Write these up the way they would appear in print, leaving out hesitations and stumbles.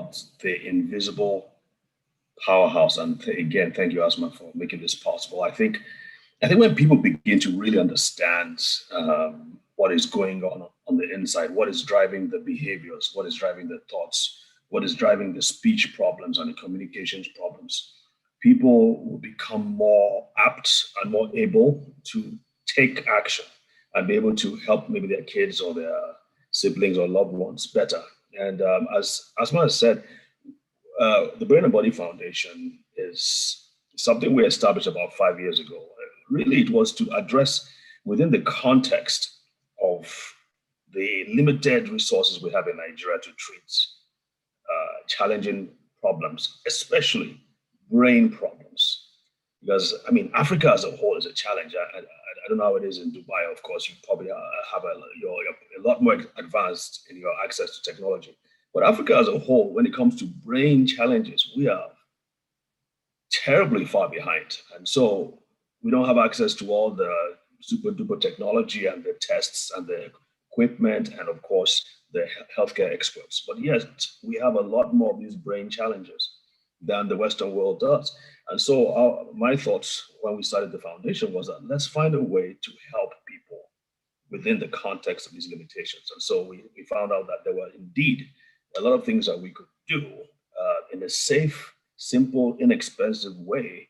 about the invisible powerhouse. And again, thank you, Asma, for making this possible. I think when people begin to really understand what is going on the inside, what is driving the behaviors, what is driving the thoughts, what is driving the speech problems and the communications problems, people will become more apt and more able to take action and be able to help maybe their kids or their siblings or loved ones better. And as Asma has said, the Brain and Body Foundation is something we established about 5 years ago. Really, it was to address within the context of the limited resources we have in Nigeria to treat challenging problems, especially brain problems. Because, I mean, Africa as a whole is a challenge. I don't know how it is in Dubai. Of course, you probably have you're a lot more advanced in your access to technology. But Africa as a whole, when it comes to brain challenges, we are terribly far behind. And so we don't have access to all the super duper technology and the tests and the equipment and of course the healthcare experts. But yet we have a lot more of these brain challenges than the Western world does. And so my thoughts when we started the foundation was that let's find a way to help people within the context of these limitations. And so we found out that there were indeed a lot of things that we could do in a safe, simple, inexpensive way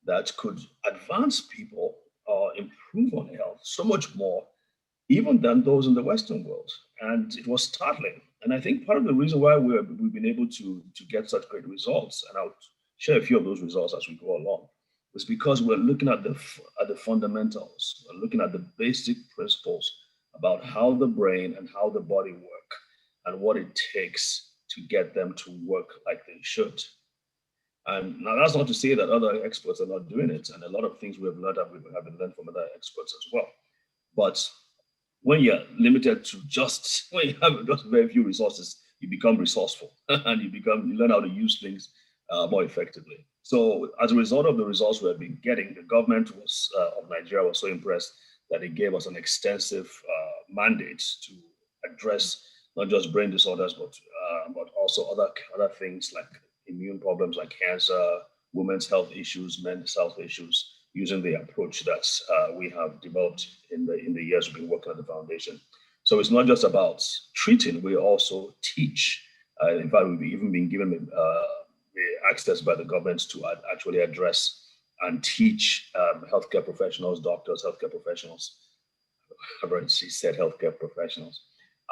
that could advance people or improve on health so much more even than those in the Western world. And it was startling. And I think part of the reason why we've been able to get such great results, and I'll share a few of those results as we go along, is because we're looking at the fundamentals. We're looking at the basic principles about how the brain and how the body work and what it takes to get them to work like they should. And now that's not to say that other experts are not doing it. And a lot of things we have learned have been learned from other experts as well. But when you're limited to when you have just very few resources, you become resourceful and you learn how to use things more effectively. So as a result of the results we have been getting, the government of Nigeria was so impressed that it gave us an extensive mandate to address not just brain disorders, but also other things like immune problems like cancer, women's health issues, men's health issues, using the approach that we have developed in the years we've been working at the foundation. So it's not just about treating, we also teach. In fact, we've even been given the access by the government to actually address and teach healthcare professionals, doctors, healthcare professionals, I've already said healthcare professionals,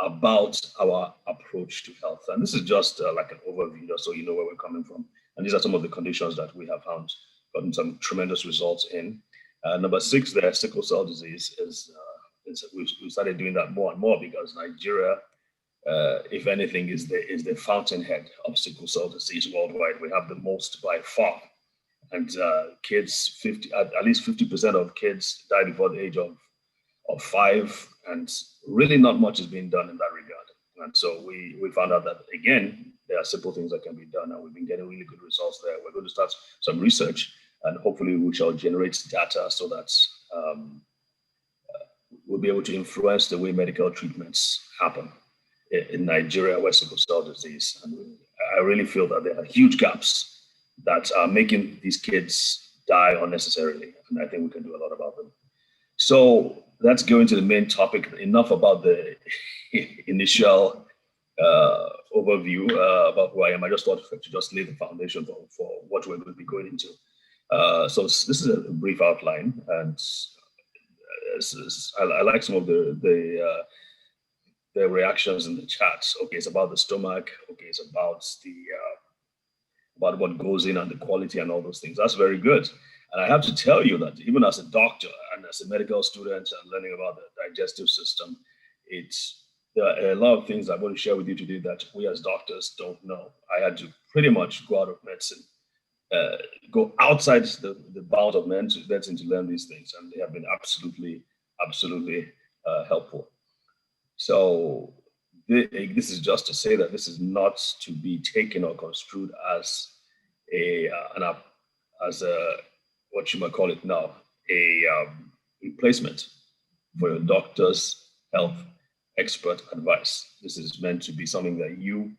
about our approach to health. And this is just like an overview, just so you know where we're coming from. And these are some of the conditions that we have gotten some tremendous results in. Number 6 there, sickle cell disease, we started doing that more and more because Nigeria, if anything, is the fountainhead of sickle cell disease worldwide. We have the most by far. And kids, at least 50% of kids die before the age of 5, and really not much is being done in that regard. And so we found out that, again, there are simple things that can be done, and we've been getting really good results there. We're going to start some research, and hopefully we shall generate data so that we'll be able to influence the way medical treatments happen in Nigeria with sickle cell disease. And I really feel that there are huge gaps that are making these kids die unnecessarily, and I think we can do a lot about them. So let's go into the main topic. Enough about the initial overview about who I am. I just thought to just lay the foundation for what we're going to be going into. So this is a brief outline, and I like some of the reactions in the chat. Okay, it's about the stomach. Okay, it's about about what goes in and the quality and all those things. That's very good. And I have to tell you that even as a doctor and as a medical student and learning about the digestive system, there are a lot of things I'm going to share with you today that we as doctors don't know. I had to pretty much go out of medicine, go outside the bounds of medicine to learn these things, and they have been absolutely helpful. So this is just to say that this is not to be taken or construed as what you might call it now, a replacement for your doctor's health expert advice. This is meant to be something that you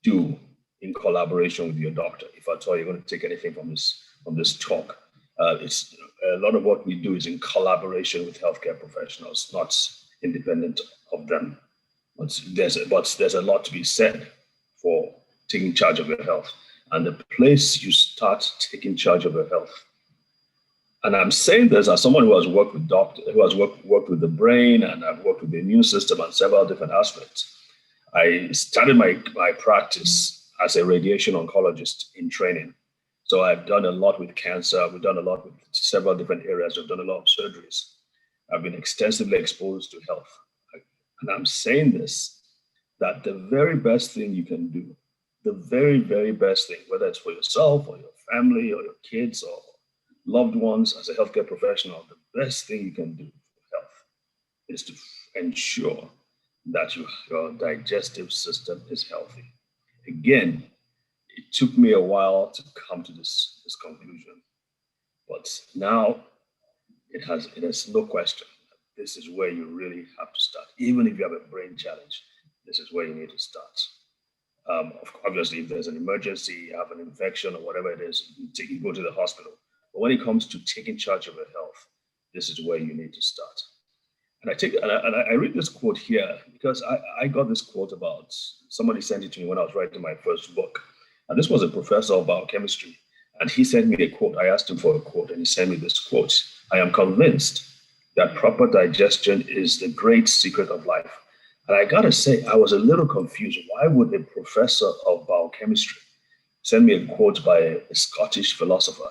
do in collaboration with your doctor. If at all you're going to take anything from this talk, it's a lot of what we do is in collaboration with healthcare professionals, not independent of them. But there's a lot to be said for taking charge of your health, and the place you start taking charge of your health. And I'm saying this as someone who has worked with worked with the brain, and I've worked with the immune system and several different aspects. I started my practice as a radiation oncologist in training. So I've done a lot with cancer. We've done a lot with several different areas. We've done a lot of surgeries. I've been extensively exposed to health. And I'm saying this, that the very best thing you can do, the very, very best thing, whether it's for yourself or your family or your kids or loved ones as a healthcare professional, the best thing you can do for health is to ensure that your digestive system is healthy. Again, it took me a while to come to this conclusion, but now it has no question. This is where you really have to start. Even if you have a brain challenge, this is where you need to start. Obviously, if there's an emergency, you have an infection or whatever it is, you go to the hospital. But when it comes to taking charge of your health, this is where you need to start. And I read this quote here because I got this quote about, somebody sent it to me when I was writing my first book. And this was a professor of biochemistry. And he sent me a quote. I asked him for a quote, and he sent me this quote. I am convinced that proper digestion is the great secret of life. And I gotta say, I was a little confused. Why would a professor of biochemistry send me a quote by a Scottish philosopher?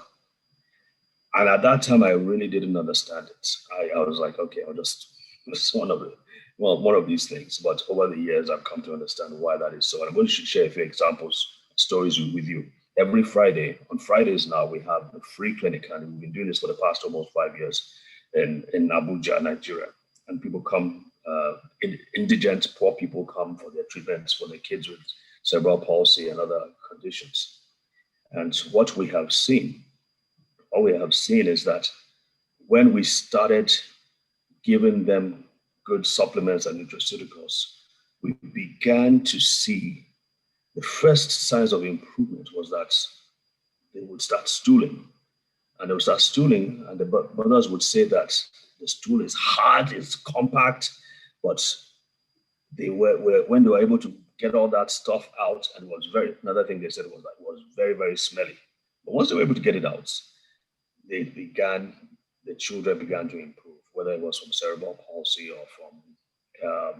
And at that time, I really didn't understand it. I was like, okay, it's one of these things. But over the years, I've come to understand why that is so. And I'm going to share a few examples, stories with you. Every Friday, on Fridays now, we have the free clinic, and we've been doing this for the past almost 5 years in Abuja, Nigeria. And people come, indigent, poor people come for their treatments for their kids with cerebral palsy and other conditions. And what we have seen is that when we started giving them good supplements and nutraceuticals, we began to see the first signs of improvement was that they would start stooling. And they would start stooling, and the mothers would say that the stool is hard, it's compact, but when they were able to get all that stuff out, and another thing they said was that it was very, very smelly. But once they were able to get it out, the children began to improve, whether it was from cerebral palsy or from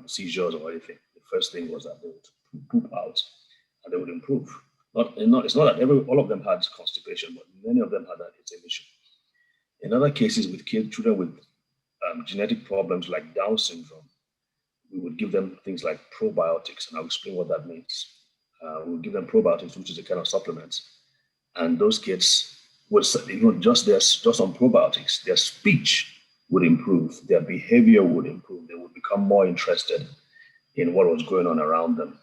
seizures or anything. The first thing was that they would poop out and they would improve. It's not that all of them had constipation, but many of them had that issue. In other cases, with children with genetic problems like Down syndrome, we would give them things like probiotics, and I'll explain what that means. We'll give them probiotics, which is a kind of supplement, and those kids would, just on probiotics, their speech would improve, their behavior would improve, they would become more interested in what was going on around them.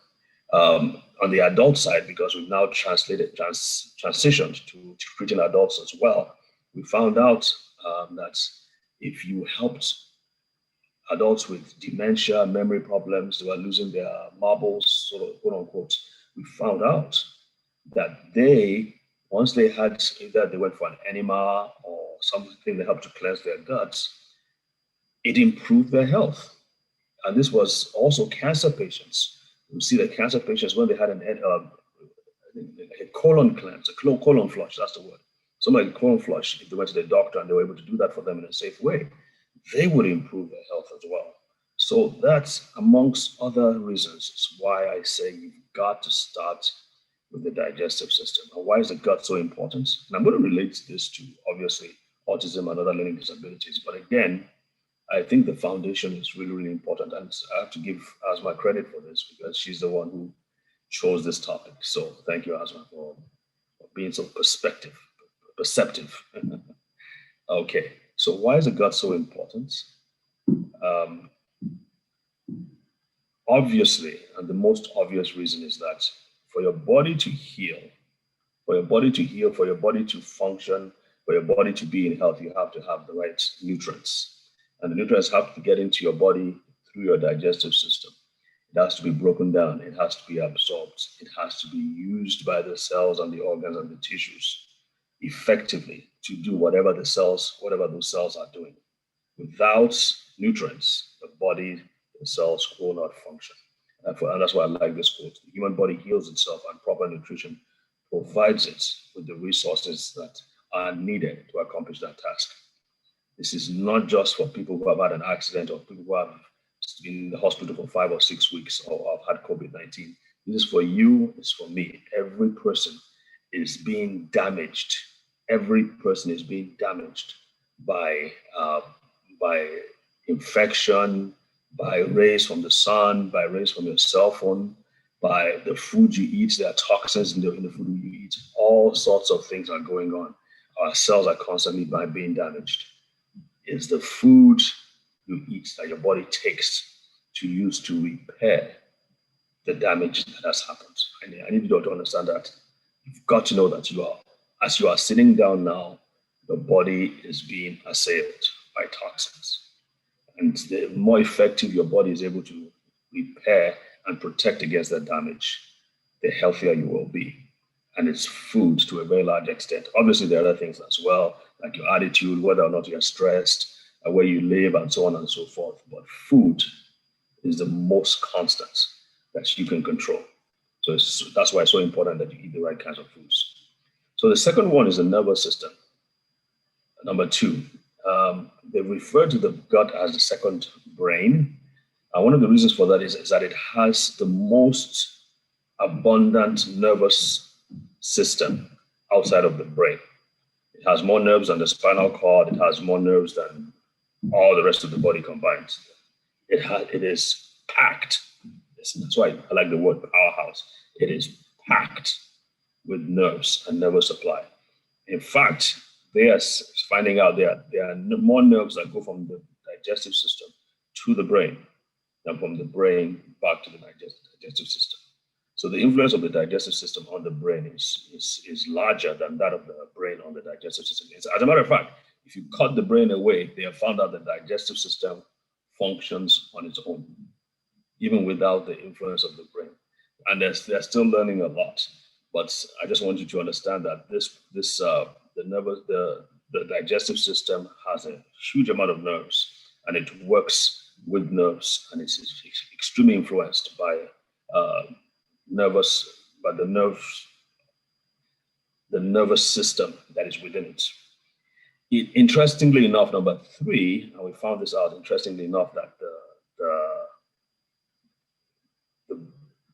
On the adult side, because we've now transitioned to treating adults as well, we found out that if you helped adults with dementia, memory problems, they were losing their marbles, sort of, quote unquote, we found out that once they had, either they went for an enema or something that helped to cleanse their guts, it improved their health. And this was also cancer patients. You see that cancer patients, when they had a colon cleanse, a colon flush, that's the word. Somebody colon flush, if they went to the doctor and they were able to do that for them in a safe way, they would improve their health as well. So that's, amongst other reasons, is why I say you've got to start with the digestive system. And why is the gut so important? And I'm going to relate this to, obviously, autism and other learning disabilities. But again, I think the foundation is really, really important. And I have to give Asma credit for this because she's the one who chose this topic. So thank you, Asma, for being so perceptive. Okay, so why is the gut so important? Obviously, and the most obvious reason is that for your body to heal, for your body to function, for your body to be in health, you have to have the right nutrients. And the nutrients have to get into your body through your digestive system. It has to be broken down. It has to be absorbed. It has to be used by the cells and the organs and the tissues effectively to do whatever those cells are doing. Without nutrients, the body, the cells will not function. And that's why I like this quote. The human body heals itself, and proper nutrition provides it with the resources that are needed to accomplish that task. This is not just for people who have had an accident or people who have been in the hospital for 5 or 6 weeks or have had COVID-19. This is for you, it's for me. Every person is being damaged. Every person is being damaged by infection, by rays from the sun, by rays from your cell phone, by the food you eat. There are toxins in the food you eat. All sorts of things are going on. Our cells are constantly being damaged. It's the food you eat that your body takes to use to repair the damage that has happened. I need you to understand that. You've got to know that as you are sitting down now, the body is being assailed by toxins. And the more effective your body is able to repair and protect against that damage, the healthier you will be. And it's food to a very large extent. Obviously, there are other things as well, like your attitude, whether or not you're stressed, where you live, and so on and so forth. But food is the most constant that you can control. So that's why it's so important that you eat the right kinds of foods. So the second one is the nervous system. Number 2, they refer to the gut as the second brain. One of the reasons for that is that it has the most abundant nervous system outside of the brain. It has more nerves than the spinal cord. It has more nerves than all the rest of the body combined. It is packed. That's why I like the word powerhouse. It is packed with nerves and nervous supply. In fact, they are finding out there are more nerves that go from the digestive system to the brain than from the brain back to the digestive system. So the influence of the digestive system on the brain is larger than that of the brain on the digestive system. As a matter of fact, if you cut the brain away, they have found out the digestive system functions on its own, even without the influence of the brain. And they're still learning a lot. But I just want you to understand that the digestive system has a huge amount of nerves, and it works with nerves, and it's extremely influenced by the nervous system that is within it. Interestingly enough, number 3, and we found this out, interestingly enough, that the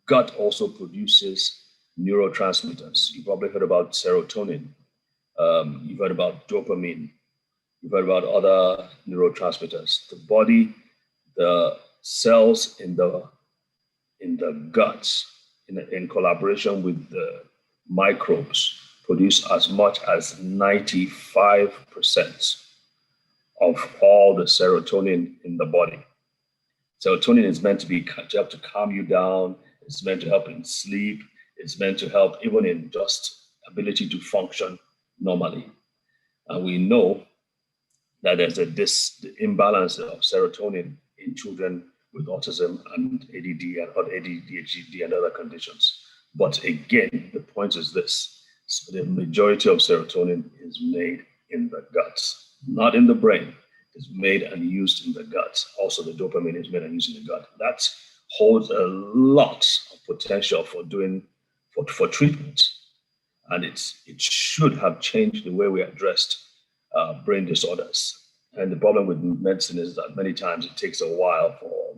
gut also produces neurotransmitters. You probably heard about serotonin. You've heard about dopamine. You've heard about other neurotransmitters. The body, the cells in the gut, in collaboration with the microbes, produce as much as 95% of all the serotonin in the body. Serotonin is meant to help to calm you down. It's meant to help in sleep. It's meant to help even in just ability to function normally. And we know that there's the imbalance of serotonin in children with autism and ADD and ADHD and other conditions. But again, the point is this. So the majority of serotonin is made in the guts, not in the brain. It's made and used in the gut. Also, the dopamine is made and used in the gut. That holds a lot of potential for treatment. And it should have changed the way we addressed brain disorders. And the problem with medicine is that many times it takes a while for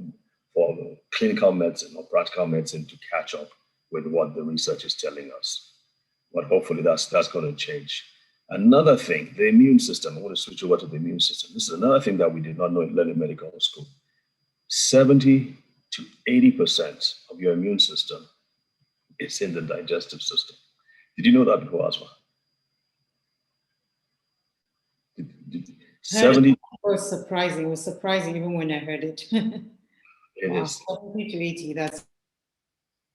clinical medicine or practical medicine to catch up with what the research is telling us. But hopefully that's going to change. Another thing, the immune system. I want to switch over to the immune system. This is another thing that we did not know in learning medical school. 70 to 80% of your immune system is in the digestive system. Did you know that before, Asma? 70. It was surprising. It was surprising even when I heard it. It wow, is 70 to 80. That's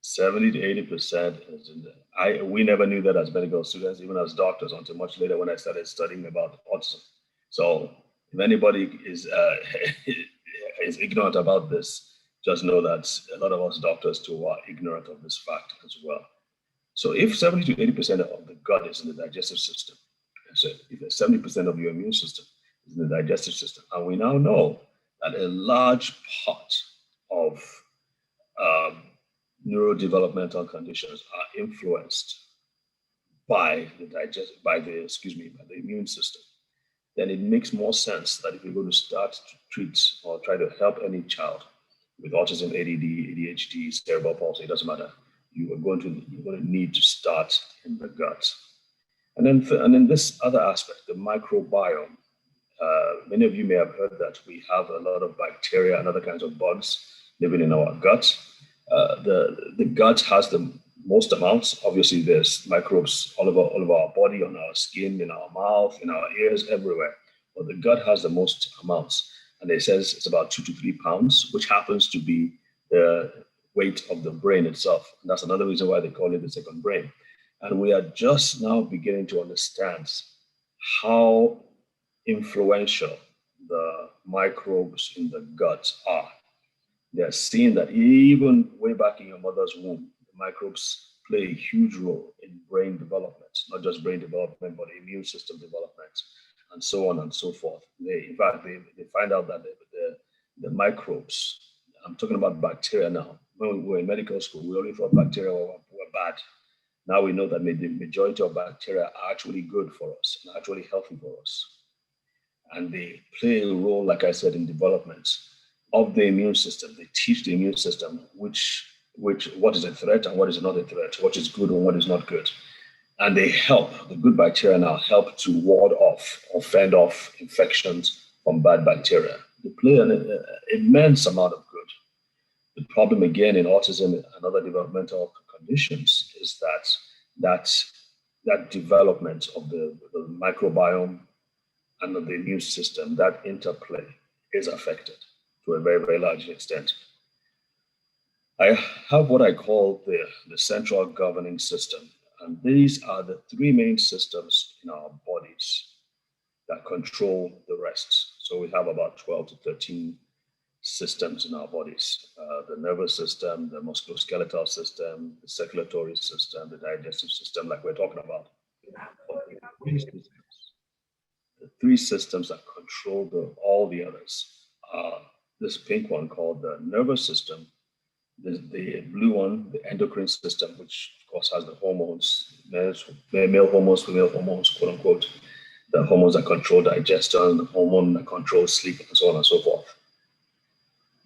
70 to 80% is in there. We never knew that as medical students, even as doctors, until much later when I started studying about autism. So if anybody is ignorant about this, Just know that a lot of us doctors too are ignorant of this fact as well. So if 70 to 80% of the gut is in the digestive system, so if 70% of your immune system is in the digestive system, and we now know that a large part of neurodevelopmental conditions are influenced by the immune system, then it makes more sense that if you're going to start to treat or try to help any child with autism, ADD, ADHD, cerebral palsy, it doesn't matter. You're going to need to start in the gut. And then this other aspect, the microbiome. Many of you may have heard that we have a lot of bacteria and other kinds of bugs living in our gut. The gut has the most amounts. Obviously, there's microbes all over our body, on our skin, in our mouth, in our ears, everywhere. But the gut has the most amounts. And it says it's about 2 to 3 pounds, which happens to be the weight of the brain itself. And that's another reason why they call it the second brain. And we are just now beginning to understand how influential the microbes in the gut are. They're seeing that even way back in your mother's womb, the microbes play a huge role in brain development, not just brain development, but immune system development, and so on and so forth. In fact, they find out that the microbes, I'm talking about bacteria now. When we were in medical school, we only thought bacteria were bad. Now we know that the majority of bacteria are actually good for us and actually healthy for us. And they play a role, like I said, in development of the immune system. They teach the immune system what is a threat and what is not a threat, what is good and what is not good. And they help, the good bacteria now help to ward off or fend off infections from bad bacteria. They play an immense amount of good. The problem again in autism and other developmental conditions is that development of the microbiome and of the immune system, that interplay is affected to a very, very large extent. I have what I call the central governing system. And these are the 3 main systems in our bodies that control the rest. So we have about 12 to 13 systems in our bodies. The nervous system, the musculoskeletal system, the circulatory system, the digestive system, like we're talking about. The 3 systems that control all the others are this pink one called the nervous system, the blue one, the endocrine system, which of course has the hormones, male hormones, female hormones, quote unquote, the hormones that control digestion, the hormone that controls sleep, and so on and so forth.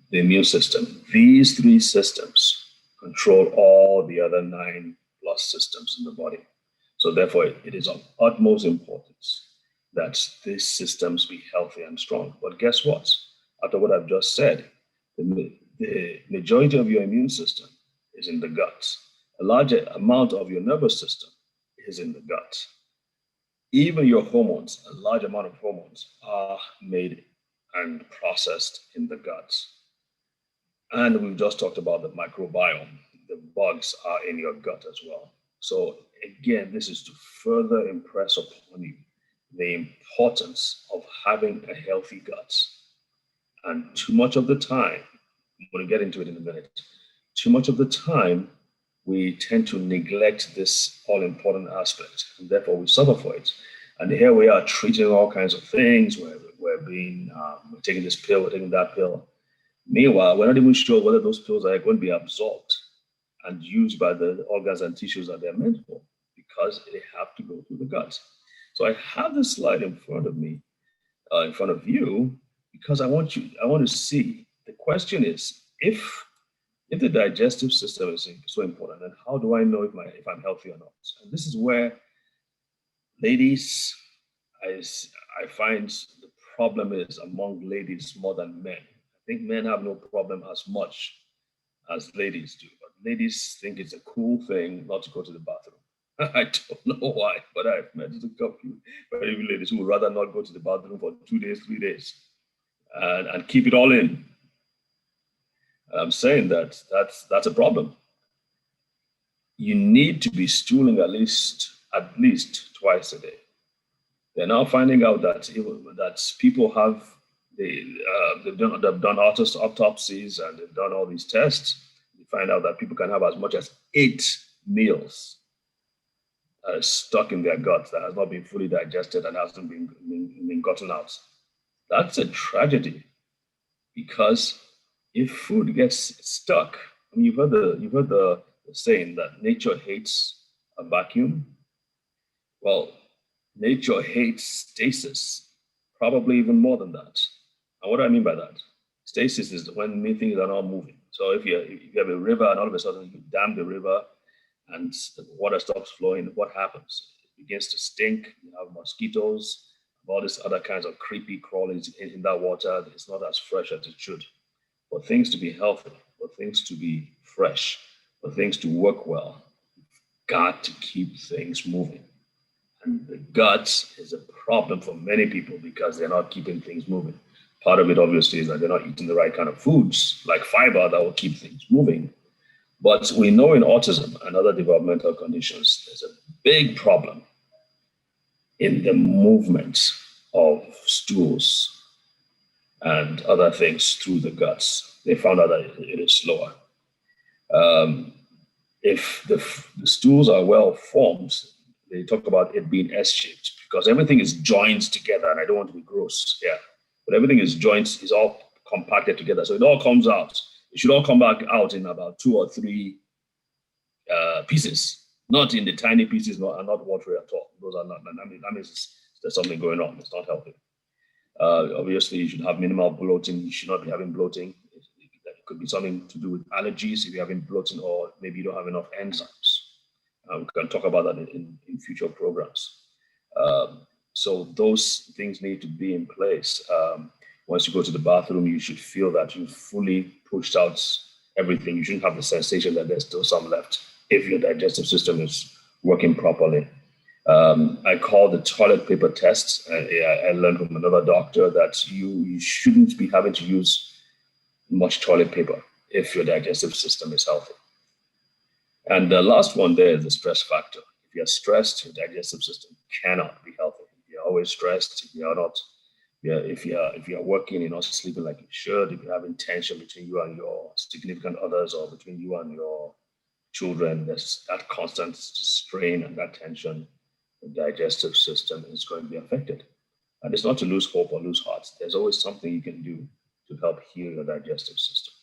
The immune system. These 3 systems control all the other 9 plus systems in the body. So therefore, it is of utmost importance that these systems be healthy and strong. But guess what? After what I've just said, the majority of your immune system is in the gut. A large amount of your nervous system is in the gut. Even your hormones, a large amount of hormones are made and processed in the gut. And we've just talked about the microbiome. The bugs are in your gut as well. So again, this is to further impress upon you the importance of having a healthy gut. And too much of the time, I'm going to get into it in a minute, too much of the time, we tend to neglect this all-important aspect, and therefore we suffer for it. And here we are treating all kinds of things. We're taking this pill, we're taking that pill. Meanwhile, we're not even sure whether those pills are going to be absorbed and used by the organs and tissues that they're meant for, because they have to go through the gut. So I have this slide in front of me, in front of you, because I want to see. The question is, if the digestive system is so important, then how do I know if I'm healthy or not? And this is where, ladies, I find the problem is among ladies more than men. I think men have no problem as much as ladies do, but ladies think it's a cool thing not to go to the bathroom. I don't know why, but I've met a couple of ladies who would rather not go to the bathroom for 2 days, 3 days, and keep it all in. And I'm saying that's a problem. You need to be stooling at least twice a day. They're now finding out that people have they've done autopsies and they've done all these tests. You find out that people can have as much as 8 meals stuck in their gut that has not been fully digested and hasn't been gotten out. That's a tragedy, because if food gets stuck, I mean, you've heard the saying that nature hates a vacuum. Well, nature hates stasis, probably even more than that. And what do I mean by that? Stasis is when things are not moving. So if you have a river and all of a sudden you dam the river and the water stops flowing, what happens? It begins to stink. You have mosquitoes, all these other kinds of creepy crawlies in that water. It's not as fresh as it should. For things to be healthy, for things to be fresh, for things to work well, you've got to keep things moving. And the gut is a problem for many people because they're not keeping things moving. Part of it, obviously, is that they're not eating the right kind of foods, like fiber, that will keep things moving. But we know in autism and other developmental conditions, there's a big problem in the movement of stools and other things through the guts. They found out that it is slower. If the stools are well formed, they talk about it being S-shaped because everything is joined together, and I don't want to be gross here, but everything is all compacted together. So it all comes out. It should all come back out in about 2 or 3 pieces, not in the tiny pieces, not watery at all. Those are not, that means there's something going on. It's not healthy. Obviously, you should have minimal bloating. You should not be having bloating. It could be something to do with allergies if you're having bloating, or maybe you don't have enough enzymes. We can talk about that in future programs. So those things need to be in place. Once you go to the bathroom, you should feel that you've fully pushed out everything. You shouldn't have the sensation that there's still some left if your digestive system is working properly. I call the toilet paper test. I learned from another doctor that you shouldn't be having to use much toilet paper if your digestive system is healthy. And the last one there is the stress factor. If you're stressed, your digestive system cannot be healthy. If you're always stressed, if you're working, you're not sleeping like you should, if you're having tension between you and your significant others or between you and your children, there's that constant strain and that tension, the digestive system is going to be affected. And it's not to lose hope or lose heart. There's always something you can do to help heal your digestive system.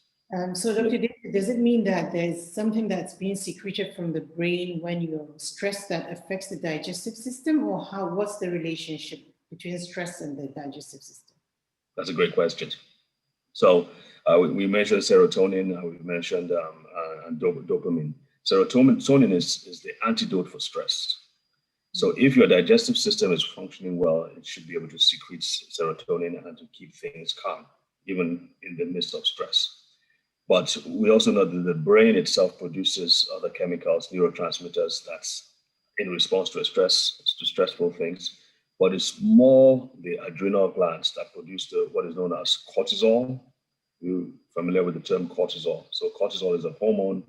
So Dr. David, does it mean that there's something that's being secreted from the brain when you're stressed that affects the digestive system, or what's the relationship between stress and the digestive system? That's a great question. So we mentioned serotonin, we mentioned and dopamine. Serotonin is the antidote for stress. So if your digestive system is functioning well, it should be able to secrete serotonin and to keep things calm, even in the midst of stress. But we also know that the brain itself produces other chemicals, neurotransmitters, that's in response to stressful things. But it's more the adrenal glands that produce what is known as cortisol. You're familiar with the term cortisol. So cortisol is a hormone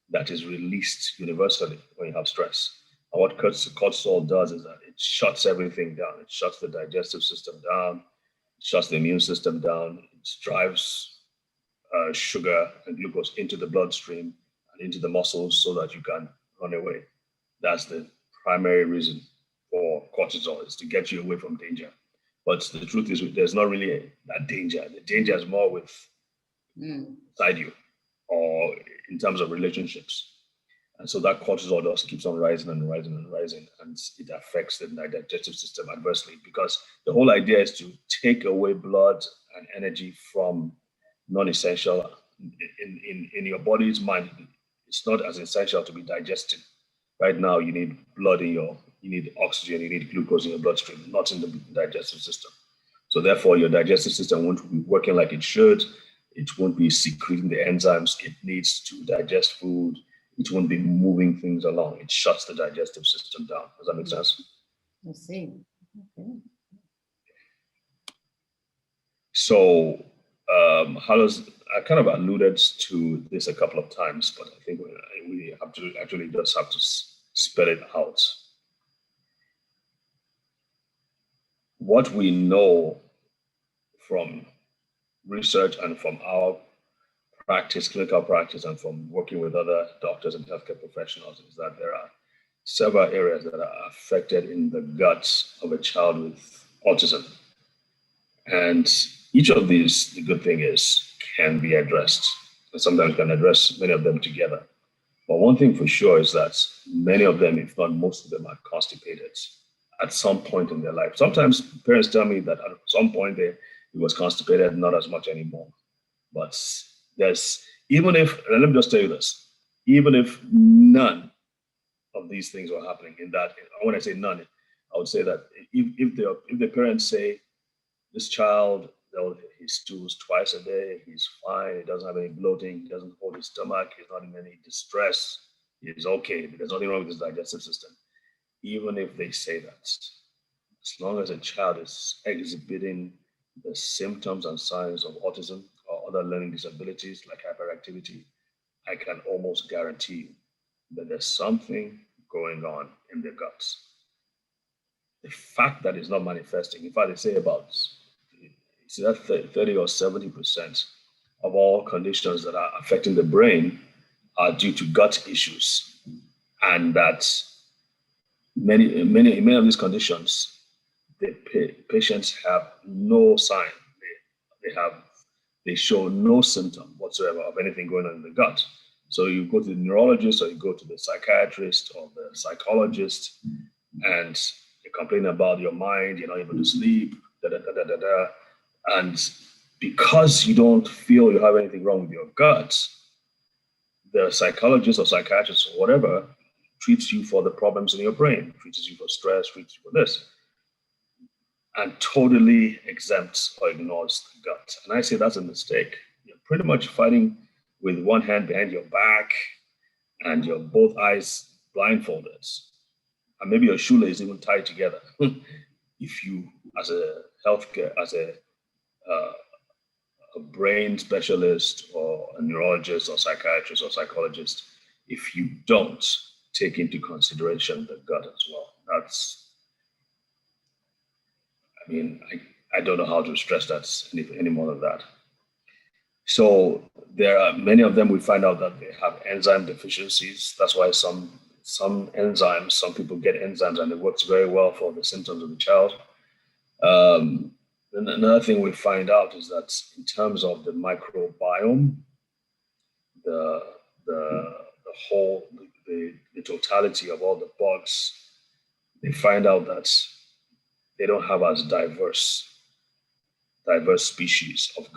that is released universally when you have stress. And what cortisol does is that it shuts everything down. It shuts the digestive system down, it shuts the immune system down, it drives sugar and glucose into the bloodstream and into the muscles so that you can run away. That's the primary reason for cortisol, is to get you away from danger. But the truth is, there's not really that danger. The danger is more with inside you or in terms of relationships. And so that cortisol just keeps on rising and rising and rising, and it affects the digestive system adversely, because the whole idea is to take away blood and energy from non-essential in your body's mind. It's not as essential to be digested. Right now, you need blood you need oxygen, you need glucose in your bloodstream, not in the digestive system. So therefore, your digestive system won't be working like it should. It won't be secreting the enzymes it needs to digest food. It won't be moving things along. It shuts the digestive system down. Does that make sense? I see. Okay. So I kind of alluded to this a couple of times, but I think we have to actually just have to spell it out. What we know from research and from our practice, clinical practice, and from working with other doctors and healthcare professionals is that there are several areas that are affected in the guts of a child with autism. And each of these, the good thing is, can be addressed. And sometimes can address many of them together. But one thing for sure is that many of them, if not most of them, are constipated at some point in their life. Sometimes parents tell me that at some point he was constipated, not as much anymore. But there's, even if, and let me just tell you this, even if none of these things were happening in that, when I say none, I would say that if the parents say, this child, he stools twice a day, he's fine, he doesn't have any bloating, he doesn't hold his stomach, he's not in any distress, he's okay, there's nothing wrong with his digestive system. Even if they say that, as long as a child is exhibiting the symptoms and signs of autism or other learning disabilities like hyperactivity, I can almost guarantee you that there's something going on in their guts. The fact that it's not manifesting, in fact, they say about, see that 30 or 70% of all conditions that are affecting the brain are due to gut issues, and that many of these conditions, the patients have no sign. They show no symptom whatsoever of anything going on in the gut. So you go to the neurologist or you go to the psychiatrist or the psychologist, and you complain about your mind, you're not able to sleep, and because you don't feel you have anything wrong with your gut, the psychologist or psychiatrist or whatever treats you for the problems in your brain, treats you for stress, treats you for this, and totally exempts or ignores the gut. And I say that's a mistake. You're pretty much fighting with one hand behind your back and your both eyes blindfolded, and maybe your shoelace even tied together. If you, as a healthcare, as a brain specialist or a neurologist or psychiatrist or psychologist, if you don't take into consideration the gut as well, I don't know how to stress that any more than that. So there are many of them, we find out that they have enzyme deficiencies. That's why some enzymes, some people get enzymes and it works very well for the symptoms of the child. And another thing we find out is that in terms of the microbiome, the totality of all the bugs, they find out that they don't have as diverse species of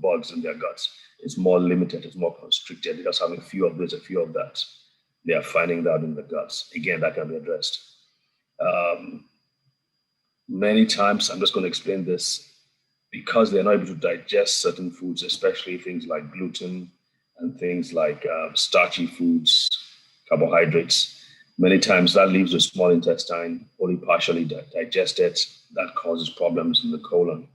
bugs in their guts. It's more limited, it's more constricted. They're just having a few of this, a few of that. They are finding that in the guts. Again, that can be addressed. Many times, I'm just going to explain this, because they're not able to digest certain foods, especially things like gluten and things like starchy foods, carbohydrates. Many times that leaves the small intestine only partially digested. That causes problems in the colon.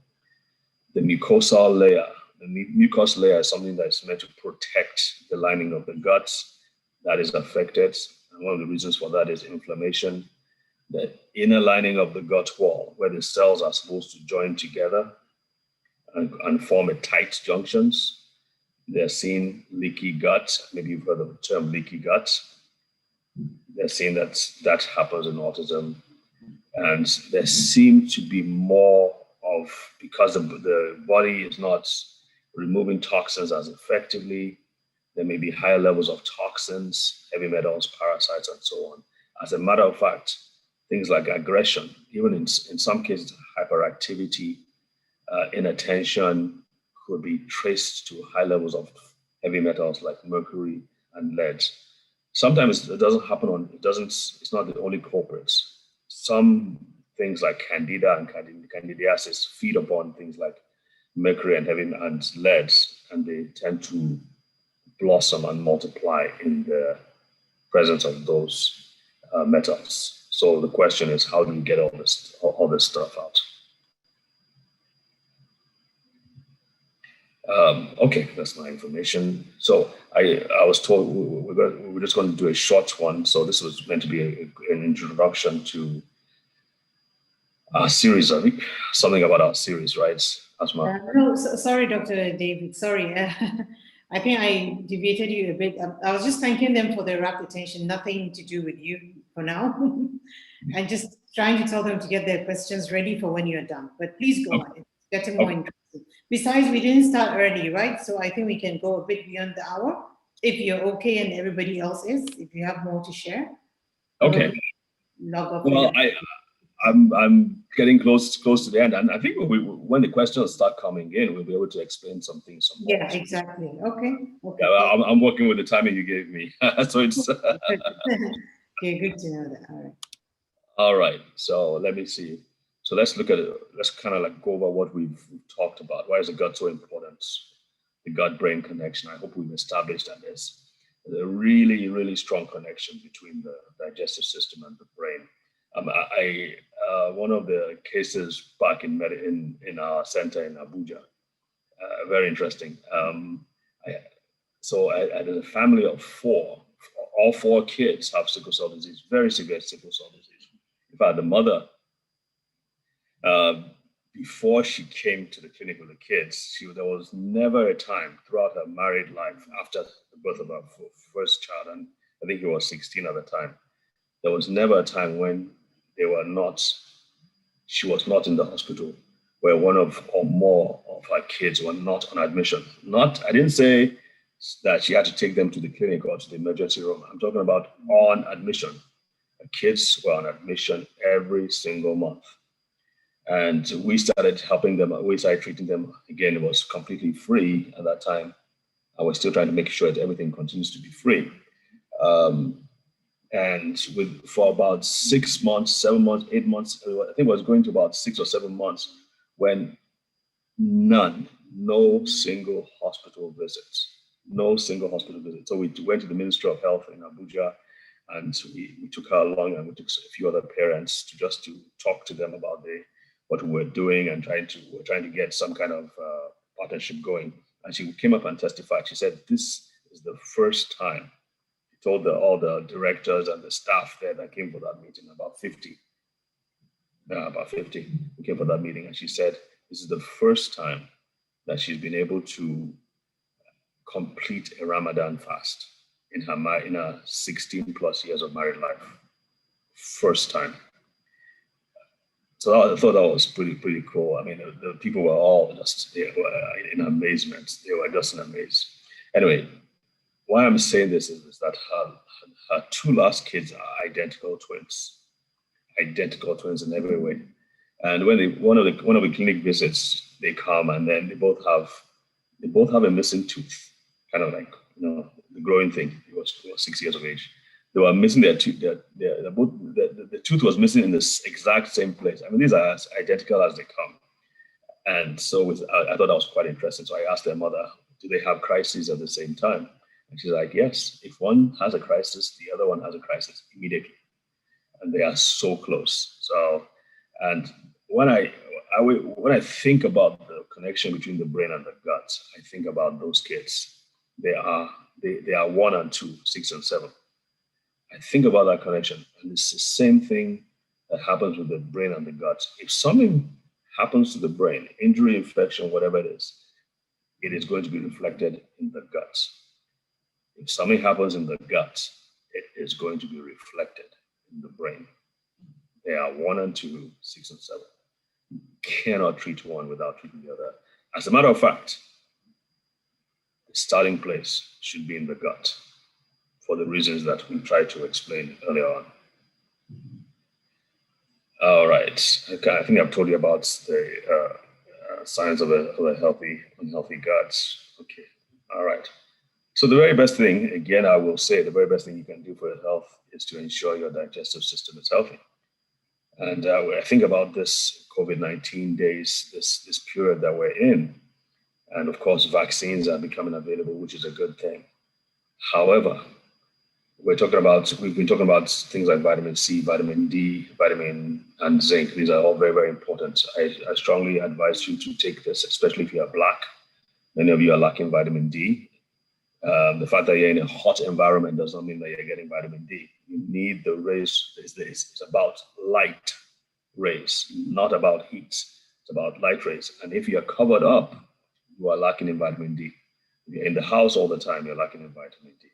The mucosal layer, the mucous layer is something that is meant to protect the lining of the guts. That is affected. And one of the reasons for that is inflammation. The inner lining of the gut wall, where the cells are supposed to join together and form a tight junctions. They're seeing leaky gut. Maybe you've heard of the term leaky gut. They're seeing that happens in autism. And there seem to be more of, because the body is not removing toxins as effectively, there may be higher levels of toxins, heavy metals, parasites, and so on. As a matter of fact, things like aggression, even in some cases, hyperactivity, inattention could be traced to high levels of heavy metals like mercury and lead. Sometimes it doesn't happen it's not the only culprits. Some things like candida and candidiasis feed upon things like mercury and lead, and they tend to blossom and multiply in the presence of those metals. So the question is, how do we get all this stuff out? Okay, that's my information. So I was told we're just going to do a short one. So this was meant to be an introduction to Our series, I think, something about our series, right, Asma? No, sorry, Dr. David, sorry. I think I deviated you a bit. I was just thanking them for their rapt attention, nothing to do with you for now. And just trying to tell them to get their questions ready for when you're done. But please go on, it's getting more interesting. Besides, we didn't start early, right? So I think we can go a bit beyond the hour, if you're okay and everybody else is, if you have more to share. Okay. Log off. Well, I'm getting close to the end, and I think when the questions start coming in, we'll be able to explain some things. Yeah, exactly. Okay. Yeah, I'm working with the timing you gave me, so it's okay. Good to know that. All right. All right. So let me see. So let's look at it. Let's kind of like go over what we've talked about. Why is the gut so important? The gut-brain connection. I hope we've established that there's a really, really strong connection between the digestive system and the brain. One of the cases back in our center in Abuja, very interesting. So I had a family of four. All four kids have sickle cell disease, very severe sickle cell disease. In fact, the mother, before she came to the clinic with the kids, there was never a time throughout her married life after the birth of her first child, and I think he was 16 at the time, there was never a time when she was not in the hospital, where one or more of her kids were not on admission. I didn't say that she had to take them to the clinic or to the emergency room. I'm talking about on admission. The kids were on admission every single month. And we started helping them. We started treating them. Again, it was completely free at that time. I was still trying to make sure that everything continues to be free. And for about 6 months, 7 months, 8 months, I think it was going to about 6 or 7 months when no single hospital visits. So we went to the Ministry of Health in Abuja, and we took her along, and we took a few other parents to talk to them about what we were doing and trying to get some kind of partnership going. And she came up and testified. She said, this is the first time. She told all the directors and the staff there that came for that meeting, about 50 who came for that meeting. And she said, this is the first time that she's been able to complete a Ramadan fast in her 16 plus years of married life. First time. So I thought that was pretty cool. I mean, the people were all just in amazement. They were just in amaze. Anyway, why I'm saying this is that her two last kids are identical twins in every way. And when one of the clinic visits, they come and then they both have a missing tooth, kind of like the growing thing. He was 6 years of age. They were missing their tooth. The tooth was missing in the exact same place. I mean, these are as identical as they come. And so I thought that was quite interesting. So I asked their mother, do they have crises at the same time? And she's like, yes, if one has a crisis, the other one has a crisis immediately. And they are so close. So, and when I think about the connection between the brain and the gut, I think about those kids. They are 1 and 2, 6 and 7. I think about that connection, and it's the same thing that happens with the brain and the gut. If something happens to the brain, injury, infection, whatever it is going to be reflected in the gut. If something happens in the gut, it is going to be reflected in the brain. They are 1 and 2, 6 and 7. You cannot treat one without treating the other. As a matter of fact, the starting place should be in the gut, for the reasons that we tried to explain earlier on. All right. Okay, I think I've told you about the signs of a unhealthy gut. Okay. All right. So the very best thing, again, I will say, the very best thing you can do for your health is to ensure your digestive system is healthy. And I think about this COVID-19 days, this period that we're in, and of course, vaccines are becoming available, which is a good thing. However, we've been talking about things like vitamin C, vitamin D, vitamin and zinc. These are all very, very important. I strongly advise you to take this, especially if you are Black. Many of you are lacking vitamin D. The fact that you're in a hot environment does not mean that you're getting vitamin D. You need the rays. It's about light. rays, not about heat. It's about light rays. And if you're covered up, you are lacking in vitamin D. If you're in the house all the time, you're lacking in vitamin D.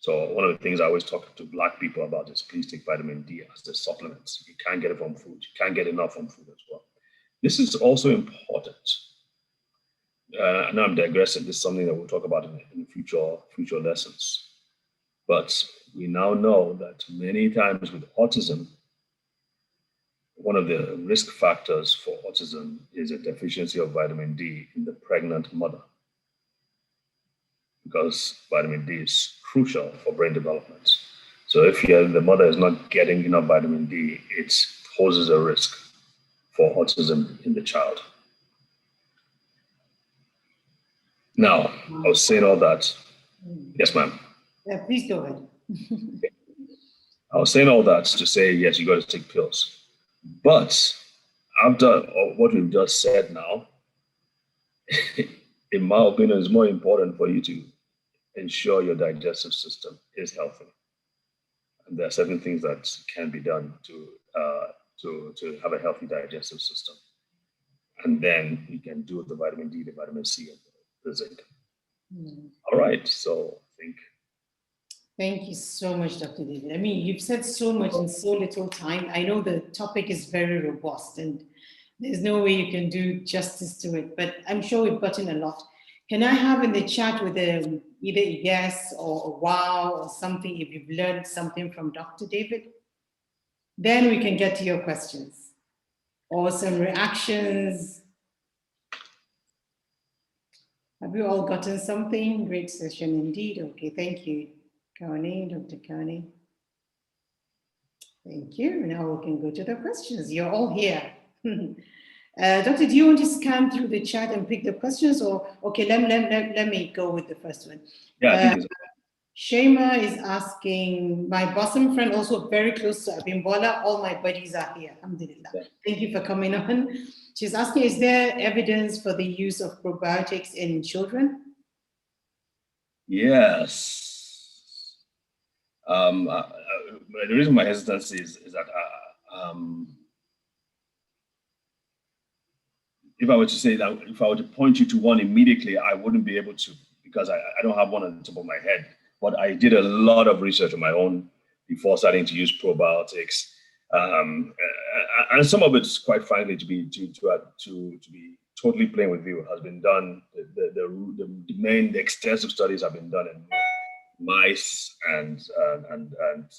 So one of the things I always talk to Black people about is please take vitamin D as the supplements. You can't get it from food. You can't get enough from food as well. This is also important. I know I'm digressing. This is something that we'll talk about in future lessons. But we now know that many times with autism, one of the risk factors for autism is a deficiency of vitamin D in the pregnant mother, because vitamin D is crucial for brain development. So if the mother is not getting enough vitamin D, it poses a risk for autism in the child. Now, I was saying all that. Yes, ma'am. Yeah, please go ahead. I was saying all that to say, yes, you got to take pills. But after what we've just said now, in my opinion, it's more important for you to ensure your digestive system is healthy. And there are certain things that can be done to have a healthy digestive system. And then you can do the vitamin D, the vitamin C, and the zinc. All right, so I think. Thank you so much, Dr. David. I mean, you've said so much in so little time. I know the topic is very robust and there's no way you can do justice to it, but I'm sure we've gotten a lot. Can I have in the chat with either a yes or a wow or something if you've learned something from Dr. David? Then we can get to your questions or some reactions. Have you all gotten something? Great session indeed. Okay, thank you, Kani, Dr. Kani. Thank you. Now we can go to the questions. You're all here. Doctor, do you want to scan through the chat and pick the questions, or okay? Let me go with the first one. Yeah. Shema is asking, my bosom friend, also very close to Abimbola. All my buddies are here. Alhamdulillah. Yeah. Thank you for coming on. She's asking, is there evidence for the use of probiotics in children? Yes. The reason my hesitancy is that if I were to say that, if I were to point you to one immediately, I wouldn't be able to, because I don't have one on the top of my head. But I did a lot of research on my own before starting to use probiotics, and some of it, quite frankly, to be totally plain with you, has been done. The extensive studies have been done in mice and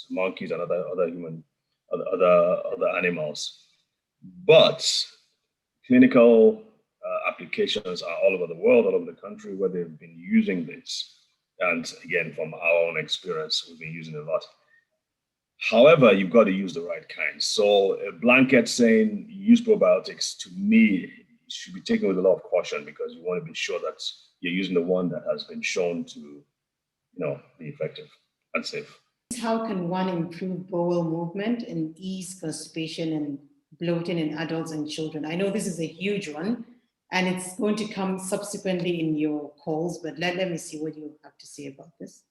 monkeys and other animals, but clinical applications are all over the world, all over the country, where they've been using this. And again, from our own experience, we've been using it a lot. However, you've got to use the right kind. So a blanket saying use probiotics, to me, should be taken with a lot of caution, because you want to be sure that you're using the one that has been shown to, be effective and safe. How can one improve bowel movement and ease constipation and bloating in adults and children? I know this is a huge one, and it's going to come subsequently in your calls, but let me see what you have to say about this.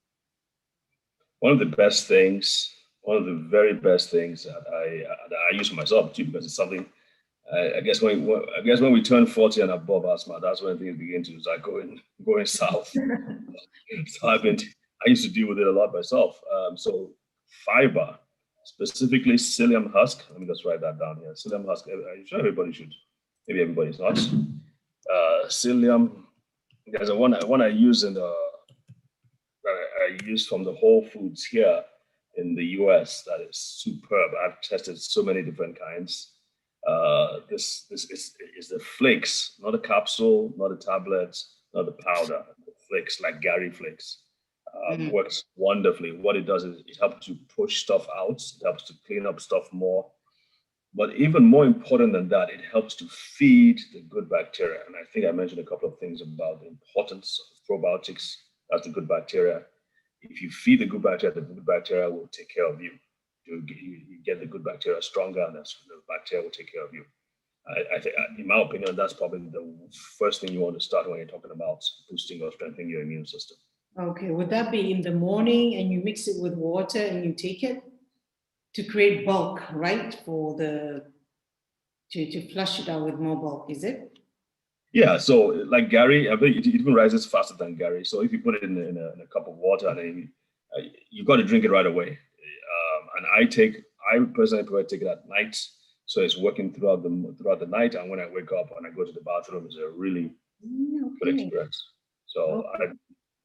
One of the best things, one of the very best things that I use for myself too, because it's something, I guess when we turn 40 and above, Asma, that's when things begin to start going south. So I used to deal with it a lot myself. So fiber, specifically psyllium husk. Let me just write that down here. Psyllium husk. I'm sure everybody should. Maybe everybody's not. Psyllium. There's one I use I use from the Whole Foods here in the US that is superb. I've tested so many different kinds. This is the flakes, not a capsule, not a tablet, not the powder. The flakes, like Gary flakes. Works wonderfully. What it does is it helps to push stuff out. It helps to clean up stuff more. But even more important than that, it helps to feed the good bacteria. And I think I mentioned a couple of things about the importance of probiotics as the good bacteria. If you feed the good bacteria will take care of you. You get the good bacteria stronger, and the bacteria will take care of you. I think, in my opinion, that's probably the first thing you want to start when you're talking about boosting or strengthening your immune system. Okay, would that be in the morning and you mix it with water and you take it to create bulk, right? For the to flush it out with more bulk, is it? Yeah, so like Gary, I think it even rises faster than Gary. So if you put it in a cup of water, and then you got to drink it right away. And I personally prefer to take it at night, so it's working throughout the night. And when I wake up and I go to the bathroom, it's a really good experience. So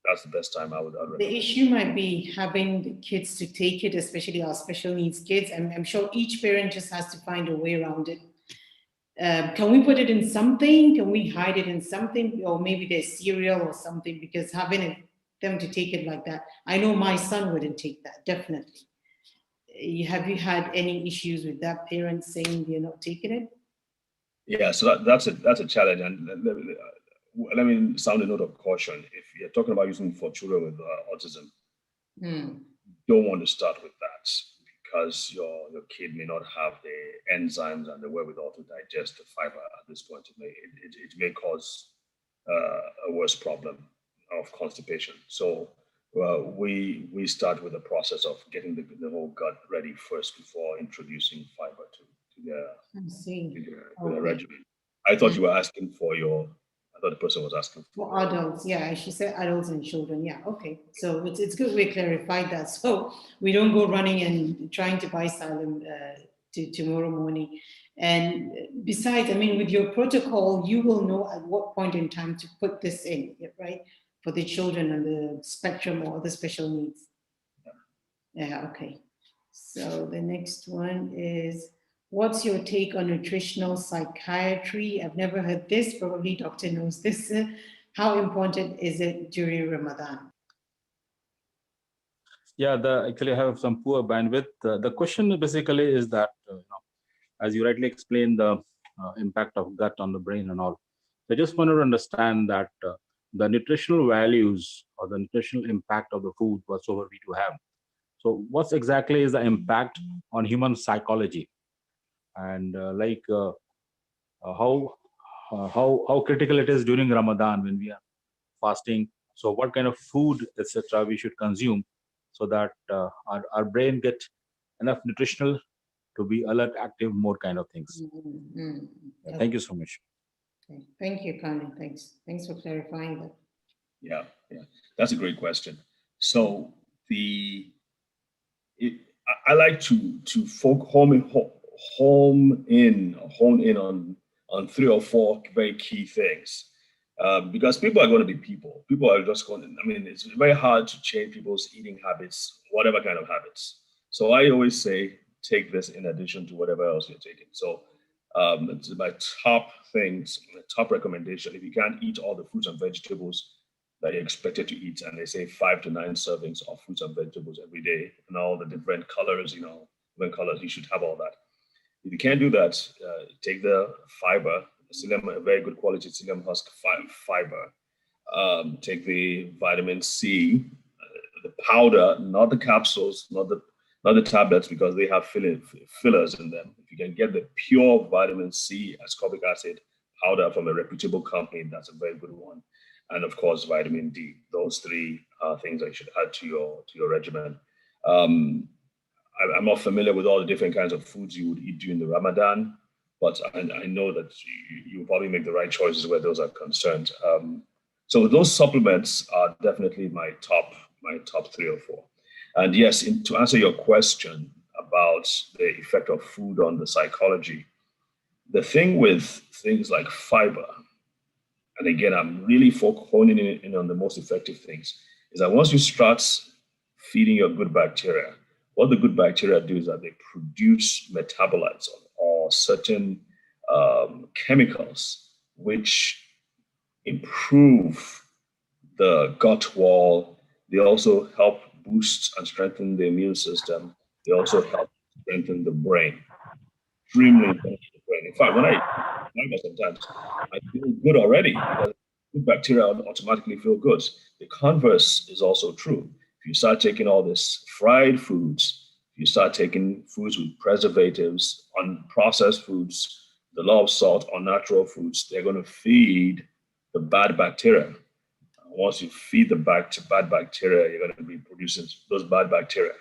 that's the best time I would recommend. The issue might be having the kids to take it, especially our special needs kids. And I'm sure each parent just has to find a way around it. Can we put it in something? Can we hide it in something? Or maybe there's cereal or something, because having them to take it like that, I know my son wouldn't take that, definitely. Have you had any issues with that, parents saying they're not taking it? Yeah, so that's a challenge. And let me sound a note of caution. If you're talking about using for children with autism, don't want to start with that, because your kid may not have the enzymes and the wherewithal to digest the fiber at this point. It may cause a worse problem of constipation. So we start with the process of getting the whole gut ready first before introducing fiber to their regimen. I thought you were asking for I thought the person was asking for adults. Yeah, she said adults and children. Yeah, okay. So it's good we clarified that, so we don't go running and trying to buy Xylem tomorrow morning. And besides, I mean, with your protocol, you will know at what point in time to put this in, right? For the children on the spectrum or the special needs. Yeah, okay. So the next one is, what's your take on nutritional psychiatry? I've never heard this, probably doctor knows this. How important is it during Ramadan? Yeah, actually I have some poor bandwidth. The question basically is that, as you rightly explained, the impact of gut on the brain and all. I just wanted to understand that the nutritional values or the nutritional impact of the food whatsoever we do have. So what exactly is the impact on human psychology? And how critical it is during Ramadan when we are fasting. So what kind of food, etc., we should consume so that our brain get enough nutritional to be alert, active, more kind of things. Okay. Thank you so much. Okay. Thank you, Kani. Thanks for clarifying that. Yeah, that's a great question. So I like to hone in on 3 or 4 very key things, because people are going to be people. People are just going to, I mean, it's very hard to change people's eating habits, whatever kind of habits. So I always say, take this in addition to whatever else you're taking. So it's my top things, top recommendation. If you can't eat all the fruits and vegetables that you're expected to eat, and they say 5 to 9 servings of fruits and vegetables every day, and all the different colors, different colors, you should have all that. If you can't do that, take the fiber, psyllium, a very good quality psyllium husk fiber. Take the vitamin C, the powder, not the capsules, not the tablets, because they have fillers in them. If you can get the pure vitamin C ascorbic acid powder from a reputable company, that's a very good one. And of course, vitamin D. Those 3 things that you should add to your regimen. I'm not familiar with all the different kinds of foods you would eat during the Ramadan, but I know that you probably make the right choices where those are concerned. So those supplements are definitely my top 3 or 4. And yes, to answer your question about the effect of food on the psychology, the thing with things like fiber, and again, I'm really honing in on the most effective things, is that once you start feeding your good bacteria, what the good bacteria do is that they produce metabolites or certain chemicals which improve the gut wall. They also help boost and strengthen the immune system. They also help strengthen the brain. Extremely important for the brain. In fact, when I sometimes, I feel good already, because good bacteria automatically feel good. The converse is also true. If you start taking all this fried foods, if you start taking foods with preservatives, unprocessed foods, the law of salt, unnatural foods, they're going to feed the bad bacteria. Once you feed the bad bacteria, you're going to be producing, those bad bacteria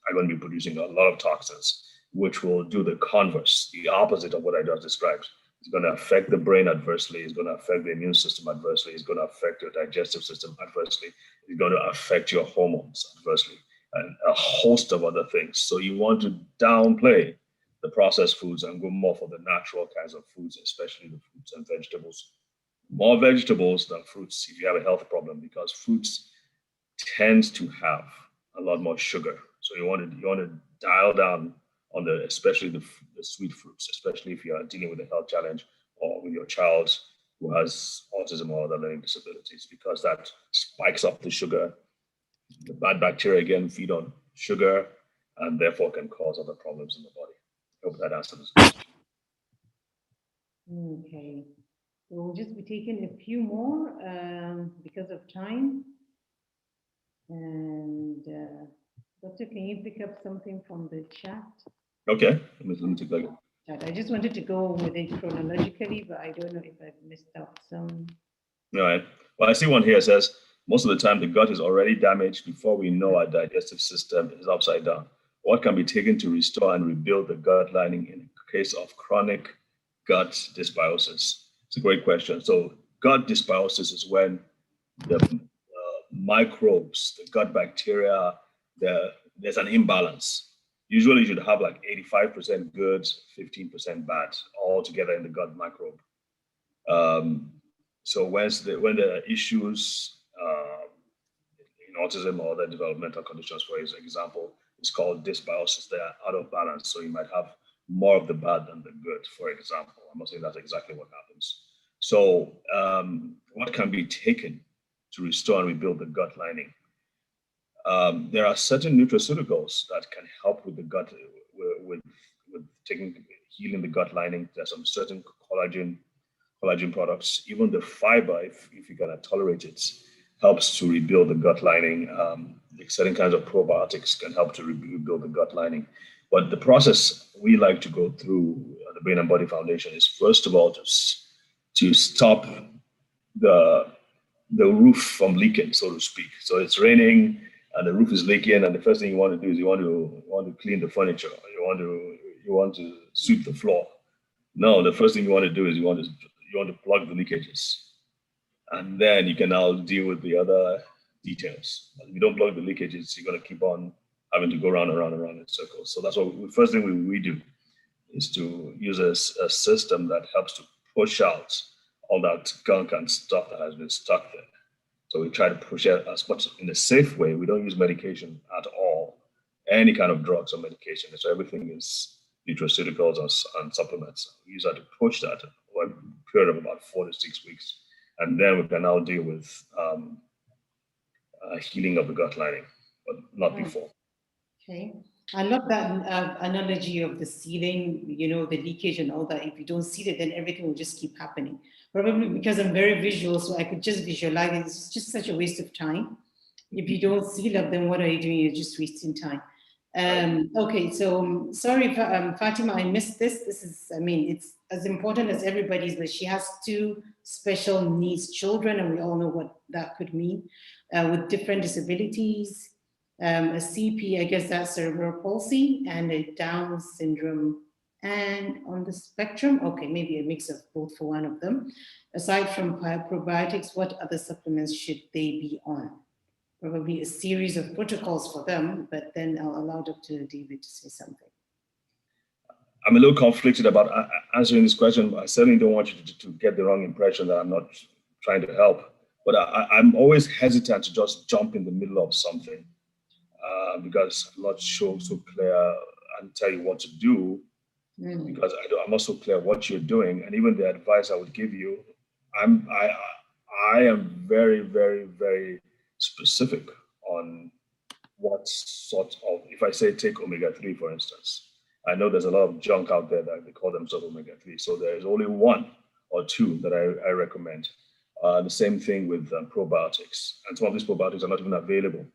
are going to be producing a lot of toxins. which will do the converse, the opposite of what I just described. It's going to affect the brain adversely. It's going to affect the immune system adversely. It's going to affect your digestive system adversely. It's going to affect your hormones adversely, and a host of other things. So you want to downplay the processed foods and go more for the natural kinds of foods, especially the fruits and vegetables. More vegetables than fruits if you have a health problem, because fruits tends to have a lot more sugar. So you want to dial down on especially the sweet fruits, especially if you are dealing with a health challenge or with your child who has autism or other learning disabilities, because that spikes up the sugar. The bad bacteria again feed on sugar and therefore can cause other problems in the body. I hope that answers the question. Okay, so we'll just be taking a few more because of time. And Doctor, can you pick up something from the chat? Okay, let me take that. I just wanted to go with it chronologically, but I don't know if I've missed out some. All right. Well, I see one here. It says, most of the time the gut is already damaged before we know our digestive system is upside down. What can be taken to restore and rebuild the gut lining in case of chronic gut dysbiosis? It's a great question. So gut dysbiosis is when the microbes, the gut bacteria, there's an imbalance. Usually you should have like 85% good, 15% bad, all together in the gut microbe. So when there are issues in autism or other developmental conditions, for example, it's called dysbiosis. They are out of balance. So you might have more of the bad than the good, for example. I'm not saying that's exactly what happens. So what can be taken to restore and rebuild the gut lining? There are certain nutraceuticals that can help with the gut, with healing the gut lining. There's some certain collagen products. Even the fiber, if you can tolerate it, helps to rebuild the gut lining. Certain kinds of probiotics can help to rebuild the gut lining. But the process we like to go through the Brain and Body Foundation is, first of all, to stop the roof from leaking, so to speak. So it's raining and the roof is leaking, and the first thing you want to do is you want to clean the furniture. You want to sweep the floor. No, the first thing you want to do is you want to plug the leakages, and then you can now deal with the other details. If you don't plug the leakages, you're going to keep on having to go round and round and round in circles. So that's what the first thing we do is to use a system that helps to push out all that gunk and stuff that has been stuck there. So we try to push it as much in a safe way. We don't use medication at all, any kind of drugs or medication. So everything is nutraceuticals and supplements. We use that to push that over a period of about 4 to 6 weeks. And then we can now deal with healing of the gut lining, but not before. Okay. I love that analogy of the sealing, the leakage and all that. If you don't seal it, then everything will just keep happening. Probably because I'm very visual, so I could just visualize it. It's just such a waste of time. If you don't seal up, then what are you doing? You're just wasting time. Okay, so sorry, Fatima, I missed this. It's as important as everybody's, but she has 2 special needs children, and we all know what that could mean, with different disabilities. A CP, I guess that's cerebral palsy, and a Down syndrome. And on the spectrum, okay, maybe a mix of both for one of them. Aside from probiotics, what other supplements should they be on? Probably a series of protocols for them, but then I'll allow Dr. David to say something. I'm a little conflicted about answering this question, but I certainly don't want you to get the wrong impression that I'm not trying to help. But I'm always hesitant to just jump in the middle of something. Because I'm not so clear and tell you what to do, because I'm not so clear what you're doing, and even the advice I would give you, I am very, very, very specific on what sort of, if I say take omega-3 for instance, I know there's a lot of junk out there that they call themselves omega-3, so there's only 1 or 2 that I recommend. The same thing with probiotics, and some of these probiotics are not even available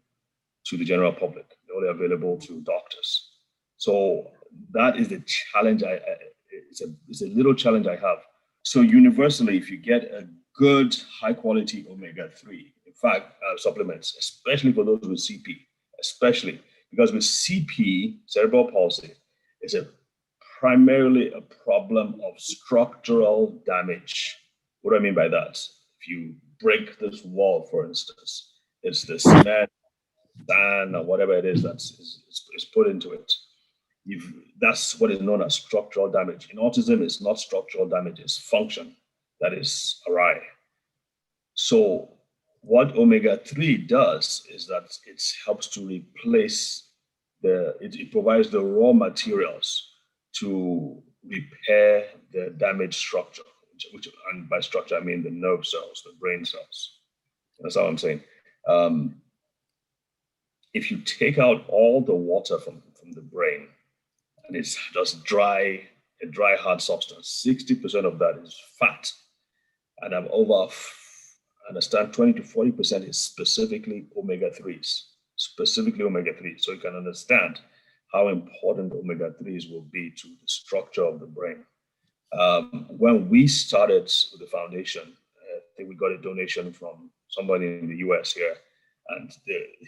to the general public. They're only available to doctors. So that is the challenge. It's a little challenge I have. So universally, if you get a good high quality omega-3, in fact, supplements, especially for those with CP, especially because with CP, cerebral palsy, a is primarily a problem of structural damage. What do I mean by that? If you break this wall, for instance, it's the cement, sand, or whatever it is is put into it. That's what is known as structural damage. In autism, it's not structural damage, it's function that is awry. So what omega-3 does is that it helps to replace it provides the raw materials to repair the damaged structure, and by structure, I mean the nerve cells, the brain cells. That's all I'm saying. If you take out all the water from the brain, and it's just a dry, hard substance, 60% of that is fat. And I'm over, I understand 20 to 40% is specifically omega-3s, So you can understand how important omega-3s will be to the structure of the brain. When we started with the foundation, I think we got a donation from somebody in the US here, and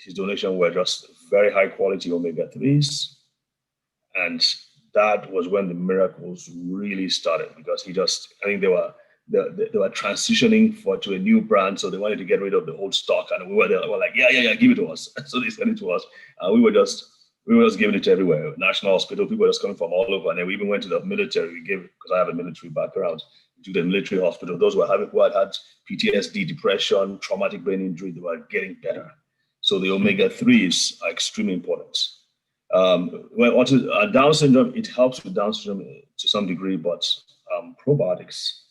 his donation were just very high quality omega-3s. And that was when the miracles really started, because I think they were transitioning to a new brand, so they wanted to get rid of the old stock, and we were like, yeah, give it to us. So they sent it to us, and we were just giving it to everywhere. National hospital, people were just coming from all over, and then we even went to the military. Because I have a military background, to the military hospital. Those who had PTSD, depression, traumatic brain injury, they were getting better. So the omega-3s are extremely important. Down syndrome, it helps with Down syndrome to some degree, but probiotics,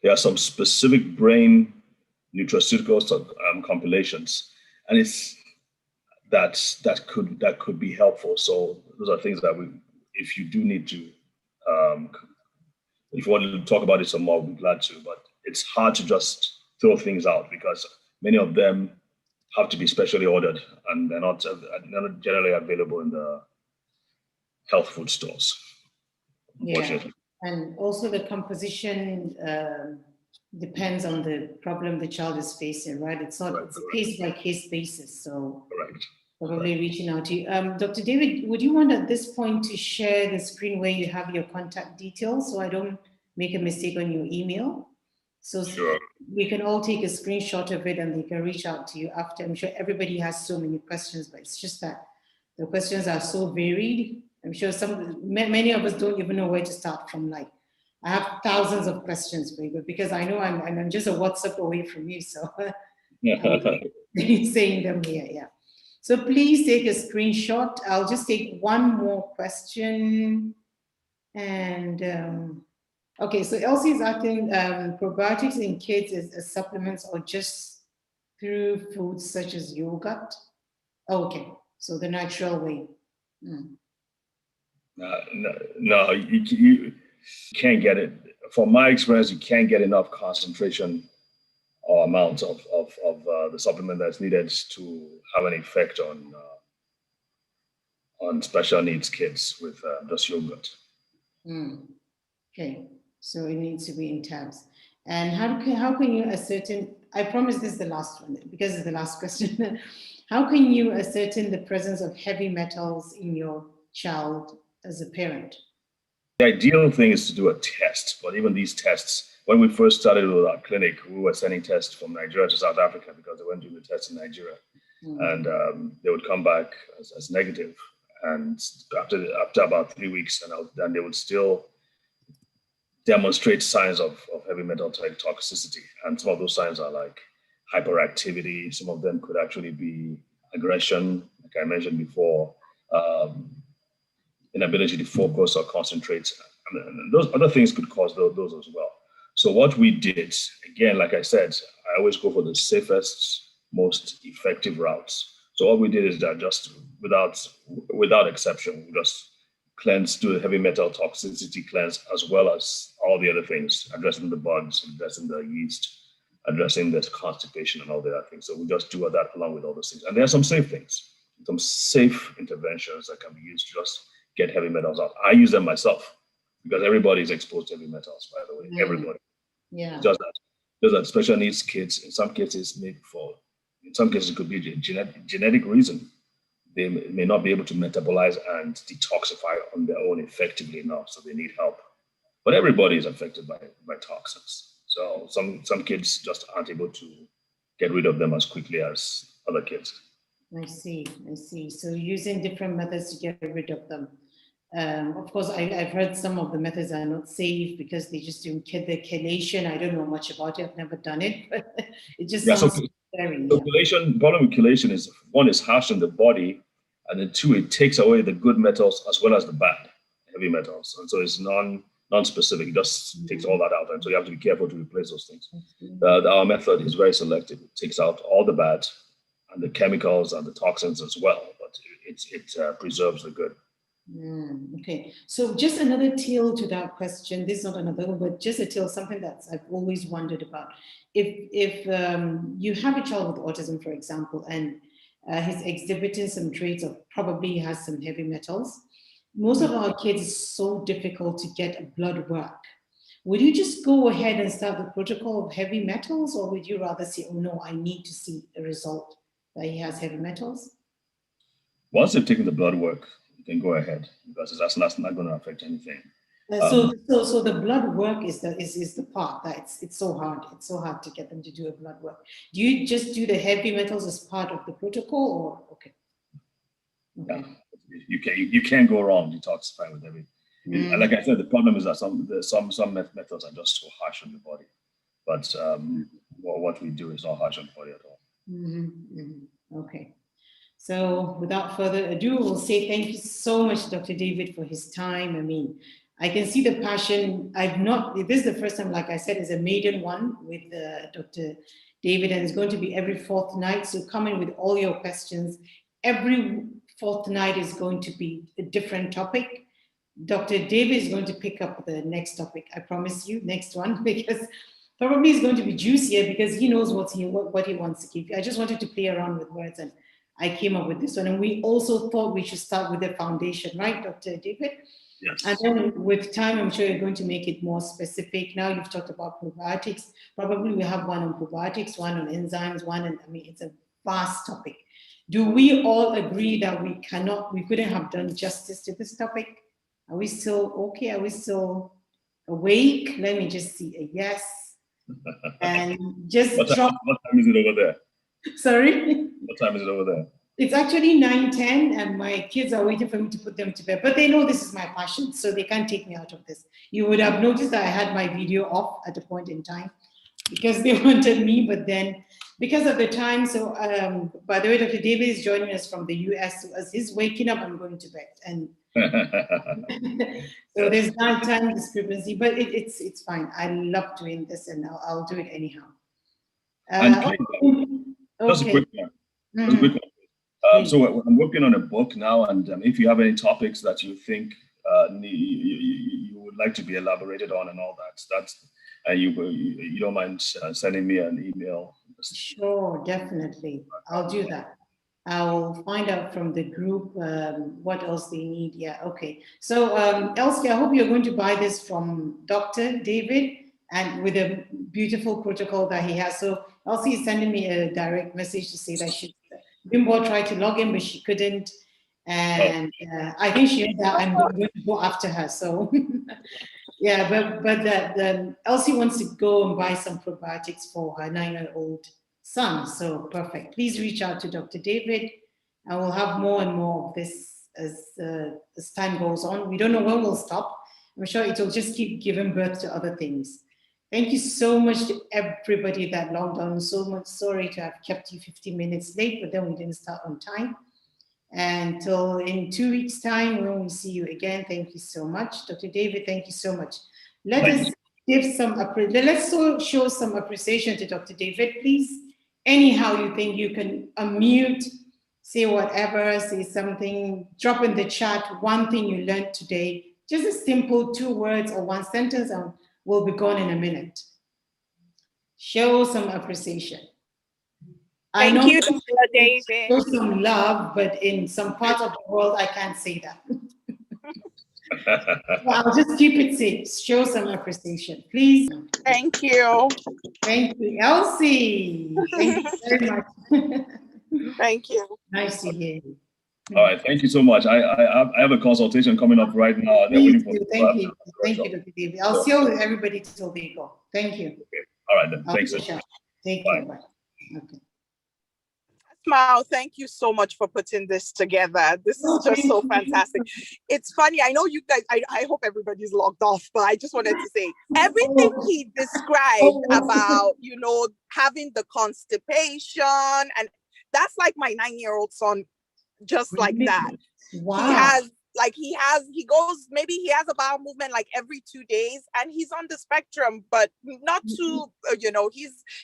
there are some specific brain nutraceuticals compilations, and that could be helpful. So those are things that if you do need to, if you wanted to talk about it some more, we'd be glad to. But it's hard to just throw things out, because many of them have to be specially ordered, and they're not generally available in the health food stores. Yeah, and also the composition depends on the problem the child is facing, right? It's not it's a case-by-case basis, so probably reaching out to you. Dr. David, would you want at this point to share the screen where you have your contact details, so I don't make a mistake on your email? So sure. We can all take a screenshot of it, and they can reach out to you after. I'm sure everybody has so many questions, but it's just that the questions are so varied. I'm sure many of us don't even know where to start from. Like, I have thousands of questions, but because I know I'm just a WhatsApp away from you, so I'm saying them here, yeah. So please take a screenshot. I'll just take one more question. And okay, so Elsie is asking, probiotics in kids as supplements or just through foods such as yogurt? Oh, okay, so the natural way. No, you can't get it. From my experience, you can't get enough concentration or amount of the supplement that's needed to have an effect on special needs kids with just yogurt. Okay, so it needs to be in tabs. And how can you ascertain? I promise this is the last one because it's the last question. How can you ascertain the presence of heavy metals in your child as a parent? The ideal thing is to do a test, but even these tests, when we first started with our clinic, we were sending tests from Nigeria to South Africa because they weren't doing the tests in Nigeria. And they would come back as negative. And after about 3 weeks, then they would still demonstrate signs of heavy metal toxicity. And some of those signs are like hyperactivity. Some of them could actually be aggression, like I mentioned before, inability to focus or concentrate. And those other things could cause those as well. So what we did, again, like I said, I always go for the safest, most effective routes. So what we did is that just without exception, we just do a heavy metal toxicity cleanse, as well as all the other things, addressing the bugs, addressing the yeast, addressing the constipation and all the other things. So we just do that along with all those things. And there are some safe things, some safe interventions that can be used to just get heavy metals out. I use them myself because everybody is exposed to heavy metals, by the way, everybody. Yeah. Just that special needs kids, in some cases, it could be a genetic reason. they may not be able to metabolize and detoxify on their own effectively enough, so they need help. But everybody is affected by toxins. So some kids just aren't able to get rid of them as quickly as other kids. I see. So using different methods to get rid of them. Of course, I've heard some of the methods are not safe because they just do the chelation. I don't know much about it. I've never done it, but it just sounds scary. So chelation, problem with chelation is, one, is harsh on the body, and then two, it takes away the good metals as well as the bad heavy metals. And so it's non-specific. It just takes all that out. And so you have to be careful to replace those things. Our method is very selective. It takes out all the bad and the chemicals and the toxins as well, but it preserves the good. Okay, so just another tail to that question. This is not another, but just a tail, something that I've always wondered about. If you have a child with autism, for example, and he's exhibiting some traits of probably has some heavy metals, most of our kids, it's so difficult to get blood work. Would you just go ahead and start the protocol of heavy metals, or would you rather say, oh no, I need to see a result that he has heavy metals? Once they've taken the blood work, you can go ahead, because that's not going to affect anything. So the blood work is the part that it's so hard to get them to do a blood work. Do you just do the heavy metals as part of the protocol, or okay? Yeah, you can't go wrong detoxifying with heavy. And like I said, the problem is that some methods are just so harsh on the body, but what we do is not harsh on the body at all. Okay. So without further ado, we'll say thank you so much, Dr. David, for his time. I mean, I can see the passion. This is the first time, like I said, is a maiden one with Dr. David, and it's going to be every fourth night. So come in with all your questions. Every fourth night is going to be a different topic. Dr. David is going to pick up the next topic. I promise you, next one, because probably it's going to be juicier because he knows what he wants to keep. I just wanted to play around with words, and I came up with this one. And we also thought we should start with the foundation, right, Dr. David? Yes. And then with time, I'm sure you're going to make it more specific. Now you've talked about probiotics. Probably we have one on probiotics, one on enzymes, it's a vast topic. Do we all agree that we couldn't have done justice to this topic? Are we still okay? Are we still awake? Let me just see a yes. And just what time is it over there? Sorry? What time is it over there? It's actually 9:10, and my kids are waiting for me to put them to bed, but they know this is my passion, so they can't take me out of this. You would have noticed that I had my video off at a point in time because they wanted me, but then because of the time, so by the way, Dr. David is joining us from the US, so as he's waking up, I'm going to bed. And so there's not time discrepancy, but it's fine. I love doing this, and I'll do it anyhow. Just a quick one. So I'm working on a book now, and if you have any topics that you think you would like to be elaborated on and all that, you don't mind sending me an email. Sure, definitely. I'll do that. I'll find out from the group what else they need. Yeah, okay. So Elsie, I hope you're going to buy this from Dr. David, and with a beautiful protocol that he has. So Elsie is sending me a direct message to say that Bimbo tried to log in, but she couldn't. And I think she knows that I'm going to go after her. So yeah, but Elsie wants to go and buy some probiotics for her 9-year-old son. So perfect. Please reach out to Dr. David, and we'll have more and more of this as time goes on. We don't know when we'll stop. I'm sure it will just keep giving birth to other things. Thank you so much to everybody that logged on. So much sorry to have kept you 15 minutes late, but then we didn't start on time. Until in 2 weeks' time, when we see you again, thank you so much. Dr. David, thank you so much. Let's show some appreciation to Dr. David, please. Anyhow you think you can unmute, say whatever, say something, drop in the chat one thing you learned today, just a simple 2 words or 1 sentence, and we'll be gone in a minute. Show some appreciation. Thank you, Dr. David. Show some love, but in some parts of the world, I can't say that. So I'll just keep it safe. Show some appreciation, please. Thank you. Thank you, Elsie. Thank you very much. Thank you. Nice to hear you. All right, thank you so much. I have a consultation coming up right now. They're waiting for me. Thank you, Dr. David. I'll see you everybody till they go. Thank you. Okay. All right, then. Thanks. Take care. Bye. Okay. Asma, thank you so much for putting this together. This is just so fantastic. It's funny. I know you guys, I hope everybody's logged off, but I just wanted to say everything he described about, having the constipation, and that's like my 9-year-old son, just like that. Wow. He goes, maybe he has a bowel movement like every 2 days, and he's on the spectrum, but not too,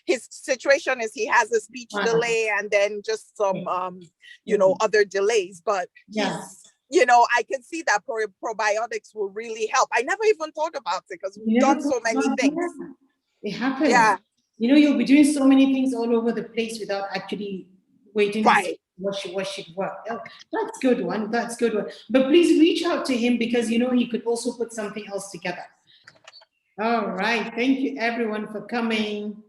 his situation is he has a speech delay and then just some, other delays, but I can see that probiotics will really help. I never even thought about it because we've done so many things. It happens. Yeah. You'll be doing so many things all over the place without actually waiting to see what should work. Oh, that's good one. That's good one. But please reach out to him because he could also put something else together. All right. Thank you everyone for coming.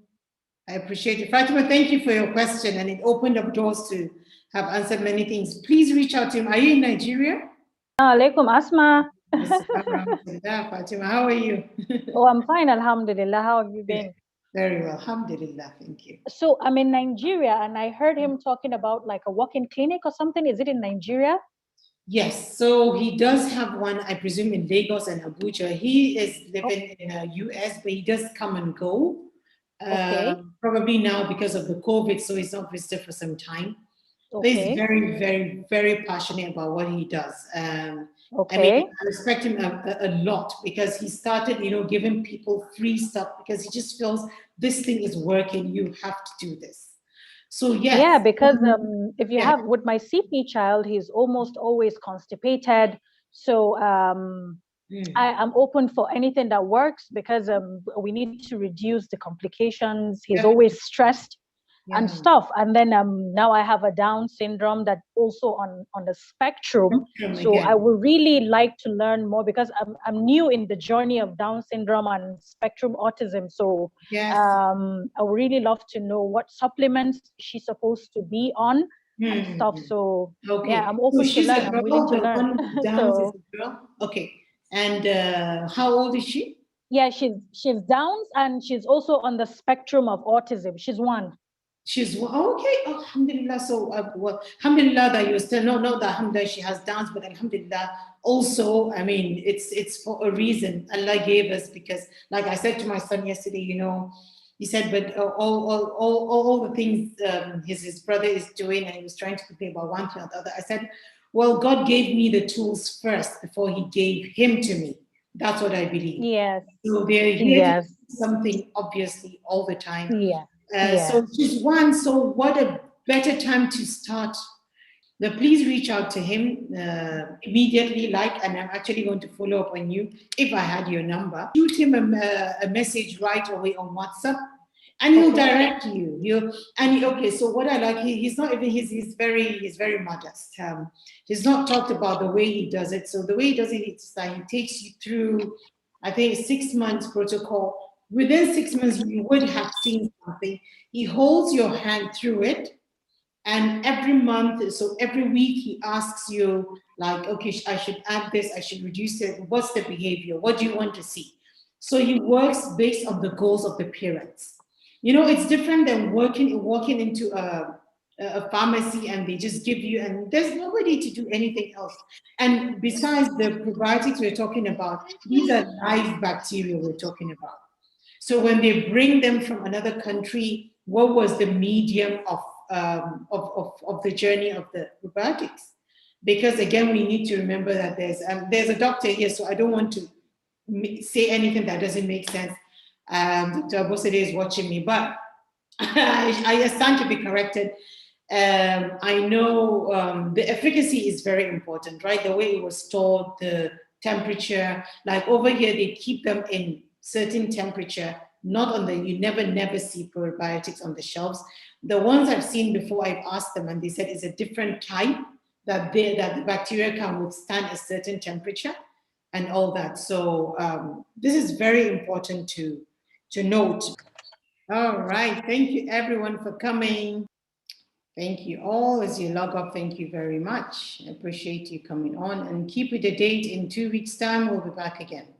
I appreciate it. Fatima, thank you for your question, and it opened up doors to have answered many things. Please reach out to him. Are you in Nigeria? Alaikum Asma. Fatima, how are you? Oh, I'm fine, Alhamdulillah. How have you been? Very well, Alhamdulillah, thank you. So I'm in Nigeria, and I heard him talking about like a walk-in clinic or something. Is it in Nigeria? Yes, so he does have one, I presume, in Lagos and Abuja. He is living in the US, but he does come and go. Probably now because of the COVID, so he's not visited for some time. He's very, very, very passionate about what he does. I mean, I respect him a lot because he started, giving people free stuff because he just feels this thing is working. You have to do this. So yes. Yeah, because if you have with my CP child, he's almost always constipated. So I'm open for anything that works because we need to reduce the complications. He's always stressed. And stuff, and then now I have a Down syndrome that also on the spectrum. So I would really like to learn more because I'm new in the journey of Down syndrome and spectrum autism. So I would really love to know what supplements she's supposed to be on and stuff. So I'm open to learn. I'm willing to learn. Okay, and how old is she? Yeah, she's Downs and she's also on the spectrum of autism. She's 1. She's okay. Alhamdulillah. So, alhamdulillah that you're still not that alhamdulillah she has Downs, but alhamdulillah also. I mean, it's for a reason Allah gave us because, like I said to my son yesterday, he said, but all the things his brother is doing, and he was trying to complain about one thing or the other. I said, well, God gave me the tools first before He gave him to me. That's what I believe. Yes. So they're here to do something obviously all the time. Yeah. So she's 1, so what a better time to start. Please reach out to him immediately, and I'm actually going to follow up on you if I had your number. Shoot him a message right away on WhatsApp and he'll direct you. So what I like, he's not even, he's very modest. He's not talked about the way he does it. So the way he does it, it's like he takes you through, I think, 6 months protocol. Within 6 months, you would have seen something. He holds your hand through it. And every month, so every week, he asks you, like, okay, I should add this, I should reduce it. What's the behavior? What do you want to see? So he works based on the goals of the parents. It's different than walking into a pharmacy and they just give you, and there's nobody to do anything else. And besides the probiotics we're talking about, these are live bacteria we're talking about. So when they bring them from another country, what was the medium of the journey of the probiotics? Because again, we need to remember that there's a doctor here, so I don't want to say anything that doesn't make sense. Dr. Abosede is watching me, but I stand to be corrected. I know the efficacy is very important, right? The way it was stored, the temperature, like over here, they keep them in certain temperature, not on you never see probiotics on the shelves. The ones I've seen before, I've asked them and they said it's a different type that the bacteria can withstand a certain temperature and all that. So this is very important to note. All right, thank you everyone for coming. Thank you all. As you log up, thank you very much. I appreciate you coming on, and keep with the date. In 2 weeks' time, we'll be back again.